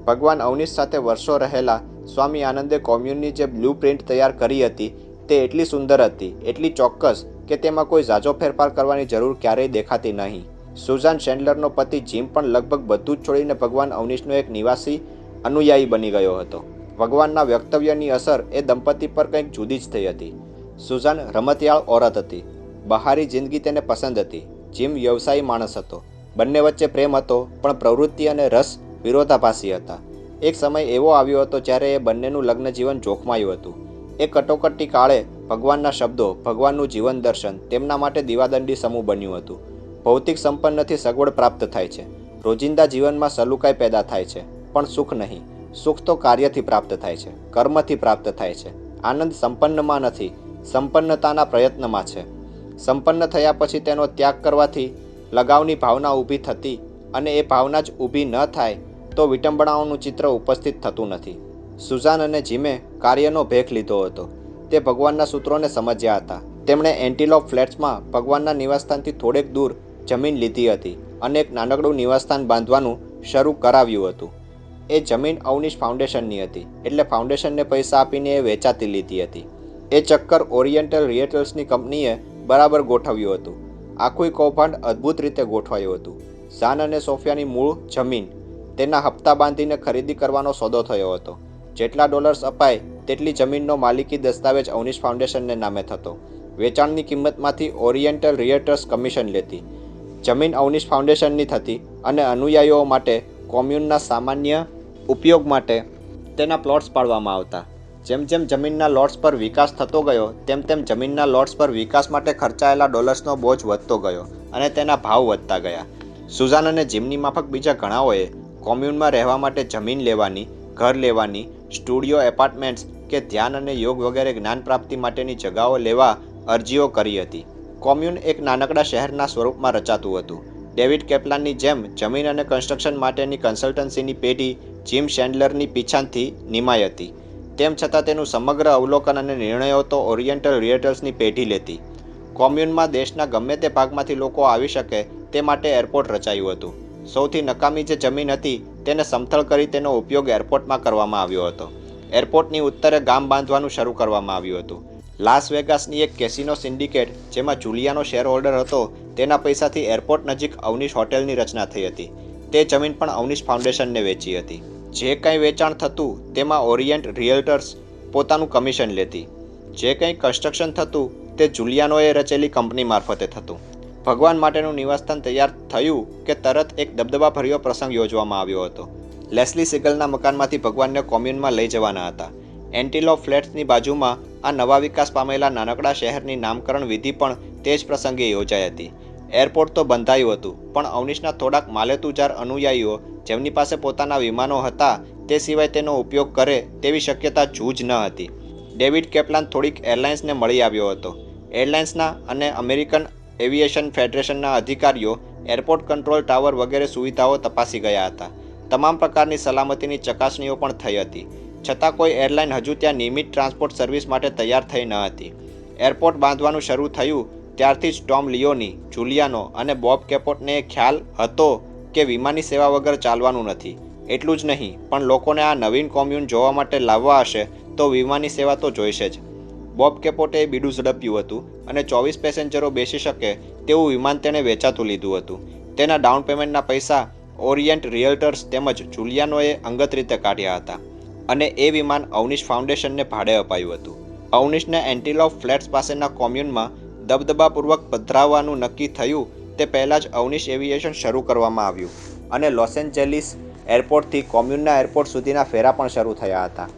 ભગવાન અવનીશ સાથે વર્ષો રહેલા સ્વામી આનંદે કોમ્યુનની જે બ્લુ પ્રિન્ટ તૈયાર કરી હતી તે એટલી સુંદર હતી, એટલી ચોક્કસ કે તેમાં કોઈ ઝાઝો ફેરફાર કરવાની જરૂર ક્યારેય દેખાતી નહીં. સુઝાન શેન્ડલરનો પતિ જીમ પણ લગભગ બધું જ છોડીને ભગવાન અવનીશનો એક નિવાસી અનુયાયી બની ગયો હતો. ભગવાનના વક્તવ્યની અસર એ દંપતી પર કંઈક જુદી જ થઈ હતી. સુઝાન રમતિયાળ ઓરત હતી. બહારી જિંદગી તેને પસંદ હતી. જીમ વ્યવસાયી માણસ હતો. બંને વચ્ચે પ્રેમ હતો પણ પ્રવૃત્તિ અને રસ વિરોધાભાસી હતા. એક સમય એવો આવ્યો હતો જ્યારે એ બંનેનું લગ્ન જીવન જોખમાયું હતું. એ કટોકટી કાળે ભગવાનના શબ્દો, ભગવાનનું જીવન દર્શન તેમના માટે દીવાદંડી સમૂહ બન્યું હતું. ભૌતિક સંપન્નથી સગવડ પ્રાપ્ત થાય છે. રોજિંદા જીવનમાં સલુકાઈ પેદા થાય છે પણ સુખ નહીં. સુખ તો કાર્યથી પ્રાપ્ત થાય છે, કર્મથી પ્રાપ્ત થાય છે. આનંદ સંપન્નમાં નથી, સંપન્નતાના પ્રયત્નમાં છે. સંપન્ન થયા પછી તેનો ત્યાગ કરવાથી લગાવની ભાવના ઊભી થતી અને એ ભાવના જ ઊભી ન થાય તો વિટંબણાઓનું ચિત્ર ઉપસ્થિત થતું નથી. સુઝાન અને જીમે કાર્યનો ભેખ લીધો હતો. તે ભગવાનના સૂત્રોને સમજ્યા હતા. તેમણે એન્ટિલોપ ફ્લેટ્સમાં ભગવાનના નિવાસસ્થાનથી થોડેક દૂર જમીન લીધી હતી અને એક નાનકડું નિવાસસ્થાન બાંધવાનું શરૂ કરાવ્યું હતું. એ જમીન અવનીશ ફાઉન્ડેશનની હતી, એટલે ફાઉન્ડેશનને પૈસા આપીને એ વેચાતી લીધી હતી. એ ચક્કર ઓરિએન્ટલ રિયલ્ટર્સની કંપનીએ બરાબર ગોઠવ્યું હતું. આખું કૌભાંડ અદ્ભુત રીતે ગોઠવાયું હતું. ઝાન અને સોફિયાની મૂળ જમીન તેના હપ્તા બાંધીને ખરીદી કરવાનો સોદો થયો હતો. જેટલા ડોલર્સ અપાય તેટલી જમીનનો માલિકી દસ્તાવેજ અવનીશ ફાઉન્ડેશનને નામે થતો. વેચાણની કિંમતમાંથી ઓરિએન્ટલ રિયલ્ટર્સ કમિશન લેતી. જમીન અવનીશ ફાઉન્ડેશનની થતી અને અનુયાયીઓ માટે કોમ્યુનના સામાન્ય ઉપયોગ માટે તેના પ્લોટ્સ પાડવામાં આવતા. જેમ જેમ જમીનના લોટ્સ પર વિકાસ થતો ગયો તેમ તેમ જમીનના લોટ્સ પર વિકાસ માટે ખર્ચાયેલા ડોલર્સનો બોજ વધતો ગયો અને તેના ભાવ વધતા ગયા. સુઝાન અને જીમની માફક બીજા ઘણાઓએ કોમ્યુનમાં રહેવા માટે જમીન લેવાની, ઘર લેવાની, સ્ટુડિયો એપાર્ટમેન્ટ્સ કે ધ્યાન અને યોગ વગેરે જ્ઞાન પ્રાપ્તિ માટેની જગાઓ લેવા અરજીઓ કરી હતી. કોમ્યુન એક નાનકડા શહેરના સ્વરૂપમાં રચાતું હતું. ડેવિડ કેપ્લાનની જેમ જમીન અને કન્સ્ટ્રક્શન માટેની કન્સલ્ટન્સીની પેઢી જીમ શેન્ડલરની પીછાણથી નિમાઈ હતી. તેમ છતાં તેનું સમગ્ર અવલોકન અને નિર્ણયો તો ઓરિએન્ટલ રિયલ્ટર્સની પેઢી લેતી. કોમ્યુનમાં દેશના ગમે તે ભાગમાંથી લોકો આવી શકે તે માટે એરપોર્ટ રચાયું હતું. સૌથી નકામી જે જમીન હતી તેને સમથળ કરી તેનો ઉપયોગ એરપોર્ટમાં કરવામાં આવ્યો હતો. એરપોર્ટની ઉત્તરે ગામ બાંધવાનું શરૂ કરવામાં આવ્યું હતું. લાસ વેગાસની એક કેસિનો સિન્ડિકેટ જેમાં જુલિયાનો શેર હોલ્ડર હતો તેના પૈસાથી એરપોર્ટ નજીક અવનીશ હોટેલની રચના થઈ હતી. તે જમીન પણ અવનીશ ફાઉન્ડેશનને વેચી હતી. જે કંઈ વેચાણ થતું તેમાં ઓરિએન્ટ રિયલ્ટર્સ પોતાનું કમિશન લેતી. જે કંઈ કન્સ્ટ્રક્શન થતું તે જુલિયાનોએ રચેલી કંપની મારફતે થતું. ભગવાન માટેનું નિવાસસ્થાન તૈયાર થયું કે તરત એક દબદબાભર્યો પ્રસંગ યોજવામાં આવ્યો હતો. લેસ્લી સિગલના મકાનમાંથી ભગવાનને કોમ્યુનમાં લઈ જવાના હતા. એન્ટિલોપ ફ્લેટ્સની બાજુમાં આ નવા વિકાસ પામેલા નાનકડા શહેરની નામકરણ વિધિ પણ તે જ પ્રસંગે યોજાઈ હતી. એરપોર્ટ તો બંધાયું હતું, પણ અવનીશના થોડાક માલેતુજાર અનુયાયીઓ જેમની પાસે પોતાના વિમાનો હતા તે સિવાય તેનો ઉપયોગ કરે તેવી શક્યતા જૂજ ન હતી. ડેવિડ કેપ્લાન થોડીક એરલાઇન્સને મળી આવ્યો હતો. એરલાઇન્સના અને અમેરિકન એવિએશન ફેડરેશનના અધિકારીઓ એરપોર્ટ કંટ્રોલ ટાવર વગેરે સુવિધાઓ તપાસી ગયા હતા. તમામ પ્રકારની સલામતીની ચકાસણીઓ પણ થઈ હતી. છતાં કોઈ એરલાઇન હજુ ત્યાં નિયમિત ટ્રાન્સપોર્ટ સર્વિસ માટે તૈયાર થઈ ન હતી. એરપોર્ટ બાંધવાનું શરૂ થયું ત્યારથી જ ટોમ લિયોની, જુલિયાનો અને બોબ કેપોટને ખ્યાલ હતો કે વિમાની સેવા વગર ચાલવાનું નથી. એટલું જ નહીં, પણ લોકોને આ નવીન કોમ્યુન જોવા માટે લાવવા હશે તો વિમાની સેવા તો જોઈશે જ. બોબ કેપોટે બીડું ઝડપ્યું હતું અને 24 પેસેન્જરો બેસી શકે તેવું વિમાન તેણે વેચાતું લીધું હતું. તેના ડાઉન પેમેન્ટના પૈસા ઓરિએન્ટ રિયલ્ટર્સ તેમજ જુલિયાનોએ અંગત રીતે કાઢ્યા હતા અને એ વિમાન અવનીશ ફાઉન્ડેશનને ભાડે અપાયું હતું. અવનીશને એન્ટિલોપ ફ્લેટ્સ પાસેના કોમ્યુનમાં દબદબાપૂર્વક પધરાવવાનું નક્કી થયું તે પહેલાં જ અવનીશ એવિએશન શરૂ કરવામાં આવ્યું અને લોસ એન્જેલિસ એરપોર્ટથી કોમ્યુનના એરપોર્ટ સુધીના ફેરા પણ શરૂ થયા હતા.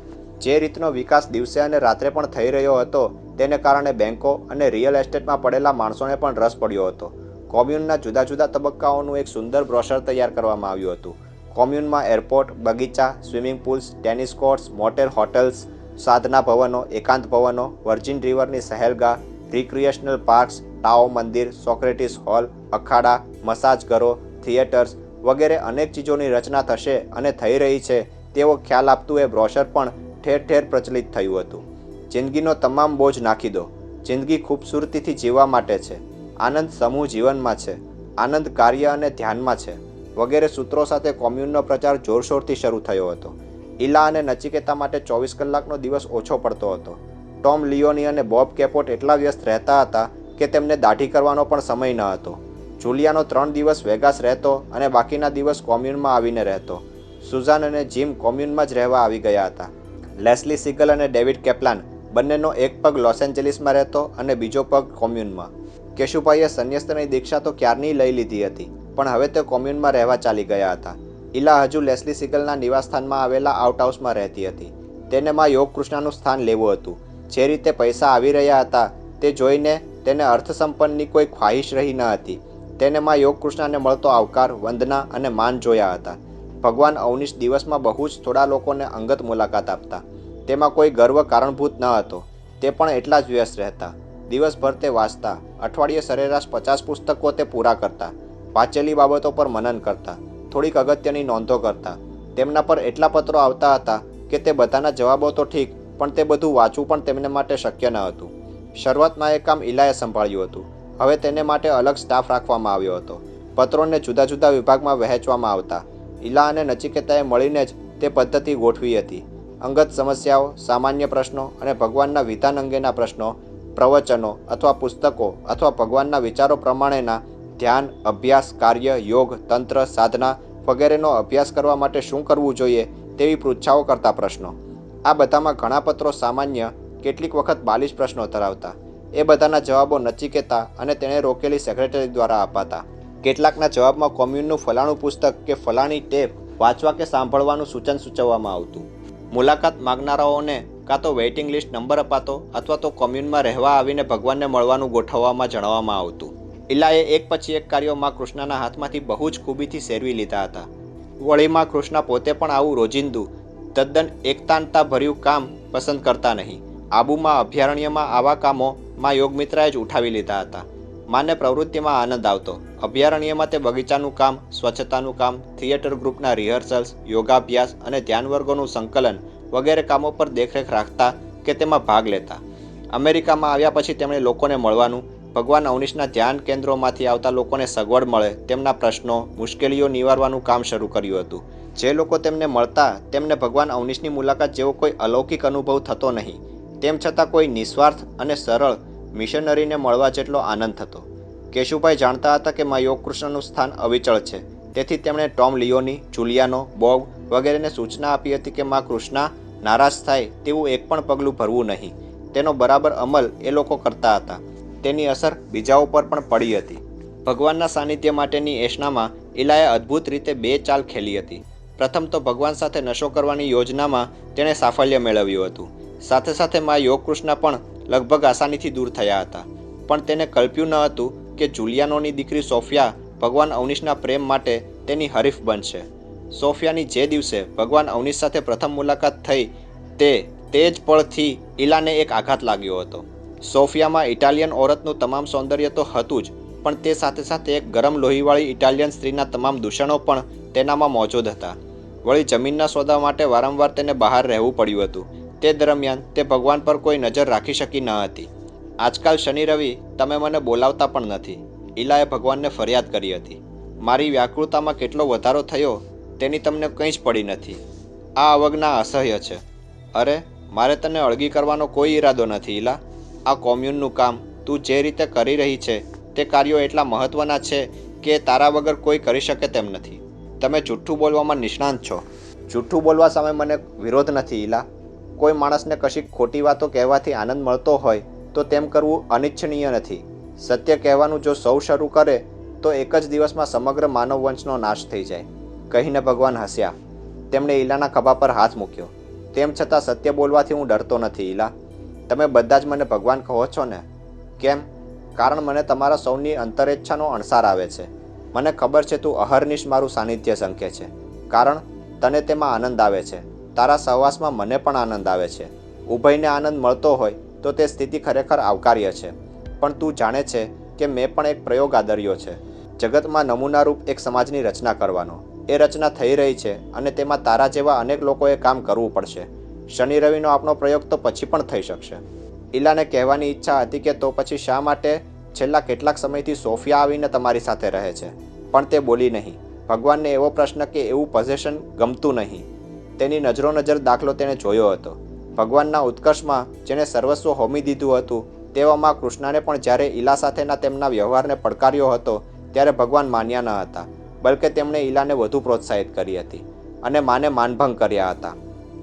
જે રીતનો વિકાસ દિવસે અને રાત્રે પણ થઈ રહ્યો હતો તેને કારણે બેન્કો અને રિયલ એસ્ટેટમાં પડેલા માણસોને પણ રસ પડ્યો હતો. કોમ્યુનના જુદા જુદા તબક્કાઓનું એક સુંદર બ્રોશર તૈયાર કરવામાં આવ્યું હતું. કોમ્યુનમાં એરપોર્ટ, બગીચા, swimming pools, tennis courts, motel hotels, સાધના ભવનો, એકાંત ભવનો, વર્જિન રિવરની સહેલગાહ, રિક્રિએશનલ પાર્ક્સ, ટાઓ મંદિર, સોક્રેટિસ હોલ, અખાડા, મસાજ ઘરો, થિયેટર્સ વગેરે અનેક ચીજોની રચના થશે અને થઈ રહી છે તેવો ખ્યાલ આપતું એ બ્રોશર પણ ઠેર ઠેર પ્રચલિત થયું હતું. જિંદગીનો તમામ બોજ નાખી દો. જિંદગી ખૂબસૂરતીથી જીવવા માટે છે. આનંદ સમૂહ જીવનમાં છે. આનંદ કાર્ય અને ધ્યાનમાં છે વગેરે સૂત્રો સાથે કોમ્યુનનો પ્રચાર જોરશોરથી શરૂ થયો હતો. ઇલા અને નચિકેતા માટે 24 કલાકનો દિવસ ઓછો પડતો હતો. ટોમ લિયોની અને બોબ કેપોટ એટલા વ્યસ્ત રહેતા હતા કે તેમને દાઢી કરવાનો પણ સમય ન હતો. જુલિયાનો 3 દિવસ વેગાસ રહેતો અને બાકીના દિવસ કોમ્યુનમાં આવીને રહેતો. સુઝાન અને જીમ કોમ્યુનમાં જ રહેવા આવી ગયા હતા. લેસ્લી સિગલ અને ડેવિડ કેપ્લાન બંનેનો એક પગ લોસ એન્જલિસમાં રહેતો અને બીજો પગ કોમ્યુનમાં. કેશુભાઈએ સંન્યસ્તની દીક્ષા તો ક્યારની લઈ લીધી હતી, પણ હવે તે કોમ્યુનમાં રહેવા ચાલી ગયા હતા. ઇલા હજુ લેસ્લી સિગલના નિવાસસ્થાનમાં આવેલા આઉટહાઉસમાં રહેતી હતી. તેને માં યોગકૃષ્ણનું સ્થાન લેવું હતું. જે રીતે પૈસા આવી રહ્યા હતા તે જોઈને તેને અર્થસંપન્નની કોઈ ખ્વાહિશ રહી ન હતી. તેને માં યોગકૃષ્ણને મળતો આવકાર, વંદના અને માન જોયા હતા. ભગવાન અવનીશ દિવસમાં બહુ જ થોડા લોકોને અંગત મુલાકાત આપતા. તેમાં કોઈ ગર્વ કારણભૂત ન હતો. તે પણ એટલા જ વ્યસ્ત રહેતા. દિવસભર તે વાંચતા, અઠવાડિયે સરેરાશ 50 પુસ્તકો તે પૂરા કરતા, વાંચેલી બાબતો પર મનન કરતા, થોડીક અગત્યની નોંધો કરતા. તેમના પર એટલા પત્રો આવતા હતા કે તે બધાના જવાબો તો ઠીક, પણ તે બધું વાંચવું પણ તેમને માટે શક્ય ન હતું. શરૂઆતમાં એ કામ ઇલાએ સંભાળ્યું હતું. હવે તેને માટે અલગ સ્ટાફ રાખવામાં આવ્યો હતો. પત્રોને જુદા જુદા વિભાગમાં વહેંચવામાં આવતા. ઇલા અને નચિકેતાએ મળીને જ તે પદ્ધતિ ગોઠવી હતી. અંગત સમસ્યાઓ, સામાન્ય પ્રશ્નો અને ભગવાનના વિધાન અંગેના પ્રશ્નો, પ્રવચનો અથવા પુસ્તકો અથવા ભગવાનના વિચારો પ્રમાણેના ધ્યાન, અભ્યાસ, કાર્ય, યોગ, તંત્ર, સાધના વગેરેનો અભ્યાસ કરવા માટે શું કરવું જોઈએ તેવી પૃચ્છાઓ કરતા પ્રશ્નો. આ બધામાં ઘણા પત્રો સામાન્ય, કેટલીક વખત બાલિશ પ્રશ્નો ધરાવતા. એ બધાના જવાબો નચિકેતા અને તેણે રોકેલી સેક્રેટરી દ્વારા અપાતા. કેટલાકના જવાબમાં કોમ્યુનનું ફલાણું પુસ્તક કે ફલાણી ટેપ વાંચવા કે સાંભળવાનું સૂચન સૂચવવામાં આવતું. મુલાકાત માગનારાઓને કાં તો વેઇટિંગ લિસ્ટ નંબર અપાતો અથવા તો કોમ્યુનમાં રહેવા આવીને ભગવાનને મળવાનું ગોઠવવામાં જણાવવામાં આવતું. ઇલાએ એક પછી એક કાર્યો માં કૃષ્ણના હાથમાંથી બહુ જ ખૂબીથી સેરવી લીધા હતા. વળી માં કૃષ્ણ પોતે પણ આવું રોજિંદુ, તદ્દન એકતાનતા ભર્યું કામ પસંદ કરતા નહીં. આબુમાં અભયારણ્યમાં આવા કામો માં યોગમિત્રાએ જ ઉઠાવી લીધા હતા. માને પ્રવૃત્તિમાં આનંદ આવતો. અભયારણ્યમાં તે બગીચાનું કામ, સ્વચ્છતાનું કામ, થિયેટર ગ્રુપના રિહર્સલ્સ, યોગાભ્યાસ અને ધ્યાન વર્ગોનું સંકલન વગેરે કામો પર દેખરેખ રાખતા કે તેમાં ભાગ લેતા. અમેરિકામાં આવ્યા પછી તેમણે લોકોને મળવાનું, ભગવાન અવનીશના ધ્યાન કેન્દ્રોમાંથી આવતા લોકોને સગવડ મળે તેમના પ્રશ્નો, મુશ્કેલીઓ નિવારવાનું કામ શરૂ કર્યું હતું. જે લોકો તેમને મળતા તેમને ભગવાન અવનીશની મુલાકાત જેવો કોઈ અલૌકિક અનુભવ થતો નહીં. તેમ છતાં કોઈ નિસ્વાર્થ અને સરળ મિશનરીને મળવા જેટલો આનંદ થતો. કેશુભાઈ જાણતા હતા કે માં યોગકૃષ્ણનું સ્થાન અવિચળ છે. તેથી તેમણે ટોમ લિયોની, જુલિયાનો, બોબ વગેરેને સૂચના આપી હતી કે માં કૃષ્ણા નારાજ થાય તેવું એક પણ પગલું ભરવું નહીં. તેનો બરાબર અમલ એ લોકો કરતા હતા. તેની અસર બીજાઓ પર પણ પડી હતી. ભગવાનના સાનિધ્ય માટેની એશનામાં ઇલાએ અદ્ભુત રીતે બે ચાલ ખેલી હતી. પ્રથમ તો ભગવાન સાથે નશો કરવાની યોજનામાં તેણે સાફલ્ય મેળવ્યું હતું. સાથે સાથે માં યોગકૃષ્ણ પણ લગભગ આસાનીથી દૂર થયા હતા. પણ તેને કલ્પ્યું ન હતું કે જુલિયાનોની દીકરી સોફિયા ભગવાન અવનીશના પ્રેમ માટે તેની હરીફ બનશે. સોફિયાની જે દિવસે ભગવાન અવનીશ સાથે પ્રથમ મુલાકાત થઈ તે જ પળથી ઇલાને એક આઘાત લાગ્યો હતો. સોફિયામાં ઇટાલિયન ઓરતનું તમામ સૌંદર્ય તો હતું જ, પણ તે સાથે સાથે એક ગરમ લોહીવાળી ઇટાલિયન સ્ત્રીના તમામ દૂષણો પણ તેનામાં મોજૂદ હતા. વળી જમીનના સોદા માટે વારંવાર તેને બહાર રહેવું પડ્યું હતું. તે દરમિયાન તે ભગવાન પર કોઈ નજર રાખી શકી ન હતી. આજકાલ શનિ રવિ તમે મને બોલાવતા પણ નથી, ઇલાએ ભગવાનને ફરિયાદ કરી હતી. મારી વ્યાકૃતામાં કેટલો વધારો થયો તેની તમને કંઈ જ પડી નથી. આ અવજ્ઞા અસહ્ય છે. અરે, મારે તને અળગી કરવાનો કોઈ ઈરાદો નથી ઇલા. આ કોમ્યુનનું કામ તું જે રીતે કરી રહી છે તે કાર્યો એટલા મહત્ત્વના છે કે તારા વગર કોઈ કરી શકે તેમ નથી. તમે જૂઠ્ઠું બોલવામાં નિષ્ણાંત છો. જૂઠ્ઠું બોલવા સામે મને વિરોધ નથી ઇલા. કોઈ માણસને કશીક ખોટી વાતો કહેવાથી આનંદ મળતો હોય તો તેમ કરવું અનિચ્છનીય નથી. સત્ય કહેવાનું જો સૌ શરૂ કરે તો એક જ દિવસમાં સમગ્ર માનવ વંશનો નાશ થઈ જાય. કહીને ભગવાન હસ્યા. તેમણે ઇલાના ખભા પર હાથ મૂક્યો. તેમ છતાં સત્ય બોલવાથી હું ડરતો નથી ઇલા. તમે બધા જ મને ભગવાન કહો છો ને? કેમ? કારણ મને તમારા સૌની અંતરેચ્છાનો અણસાર આવે છે. મને ખબર છે તું અહર્નિશ મારું સાનિધ્ય ઝંખે છે, કારણ તને તેમાં આનંદ આવે છે. તારા સહવાસમાં મને પણ આનંદ આવે છે. ઉભયને આનંદ મળતો હોય તો તે સ્થિતિ ખરેખર આવકાર્ય છે. પણ તું જાણે છે કે મેં પણ એક પ્રયોગ આદર્યો છે. જગતમાં નમૂનારૂપ એક સમાજની રચના કરવાનો. એ રચના થઈ રહી છે અને તેમાં તારા જેવા અનેક લોકોએ કામ કરવું પડશે. શનિ રવિનો આપણો પ્રયોગ તો પછી પણ થઈ શકશે. ઇલાને કહેવાની ઈચ્છા હતી કે તો પછી શા માટે છેલ્લા કેટલાક સમયથી સોફિયા આવીને તમારી સાથે રહે છે, પણ તે બોલી નહીં. ભગવાનને એવો પ્રશ્ન કે એવું પોઝેશન ગમતું નહીં. તેની નજરો નજર દાખલો તેણે જોયો હતો. ભગવાનના ઉત્કર્ષમાં જેણે સર્વસ્વ હોમી દીધું હતું તેવામાં કૃષ્ણને પણ જ્યારે ઇલા સાથેના તેમના વ્યવહારને પડકાર્યો હતો ત્યારે ભગવાન માન્યા ન હતા, બલકે તેમણે ઇલાને વધુ પ્રોત્સાહિત કરી હતી અને માને માનભંગ કર્યા હતા.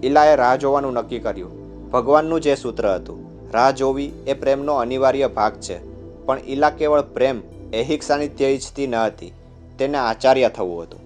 ઇલાએ રાહ જોવાનું નક્કી કર્યું. ભગવાનનું જે સૂત્ર હતું, રાહ જોવી એ પ્રેમનો અનિવાર્ય ભાગ છે. પણ ઇલા કેવળ પ્રેમ, ઐહિક સાનિધ્ય ઈચ્છતી ન હતી, તેને આચાર્ય થવું હતું.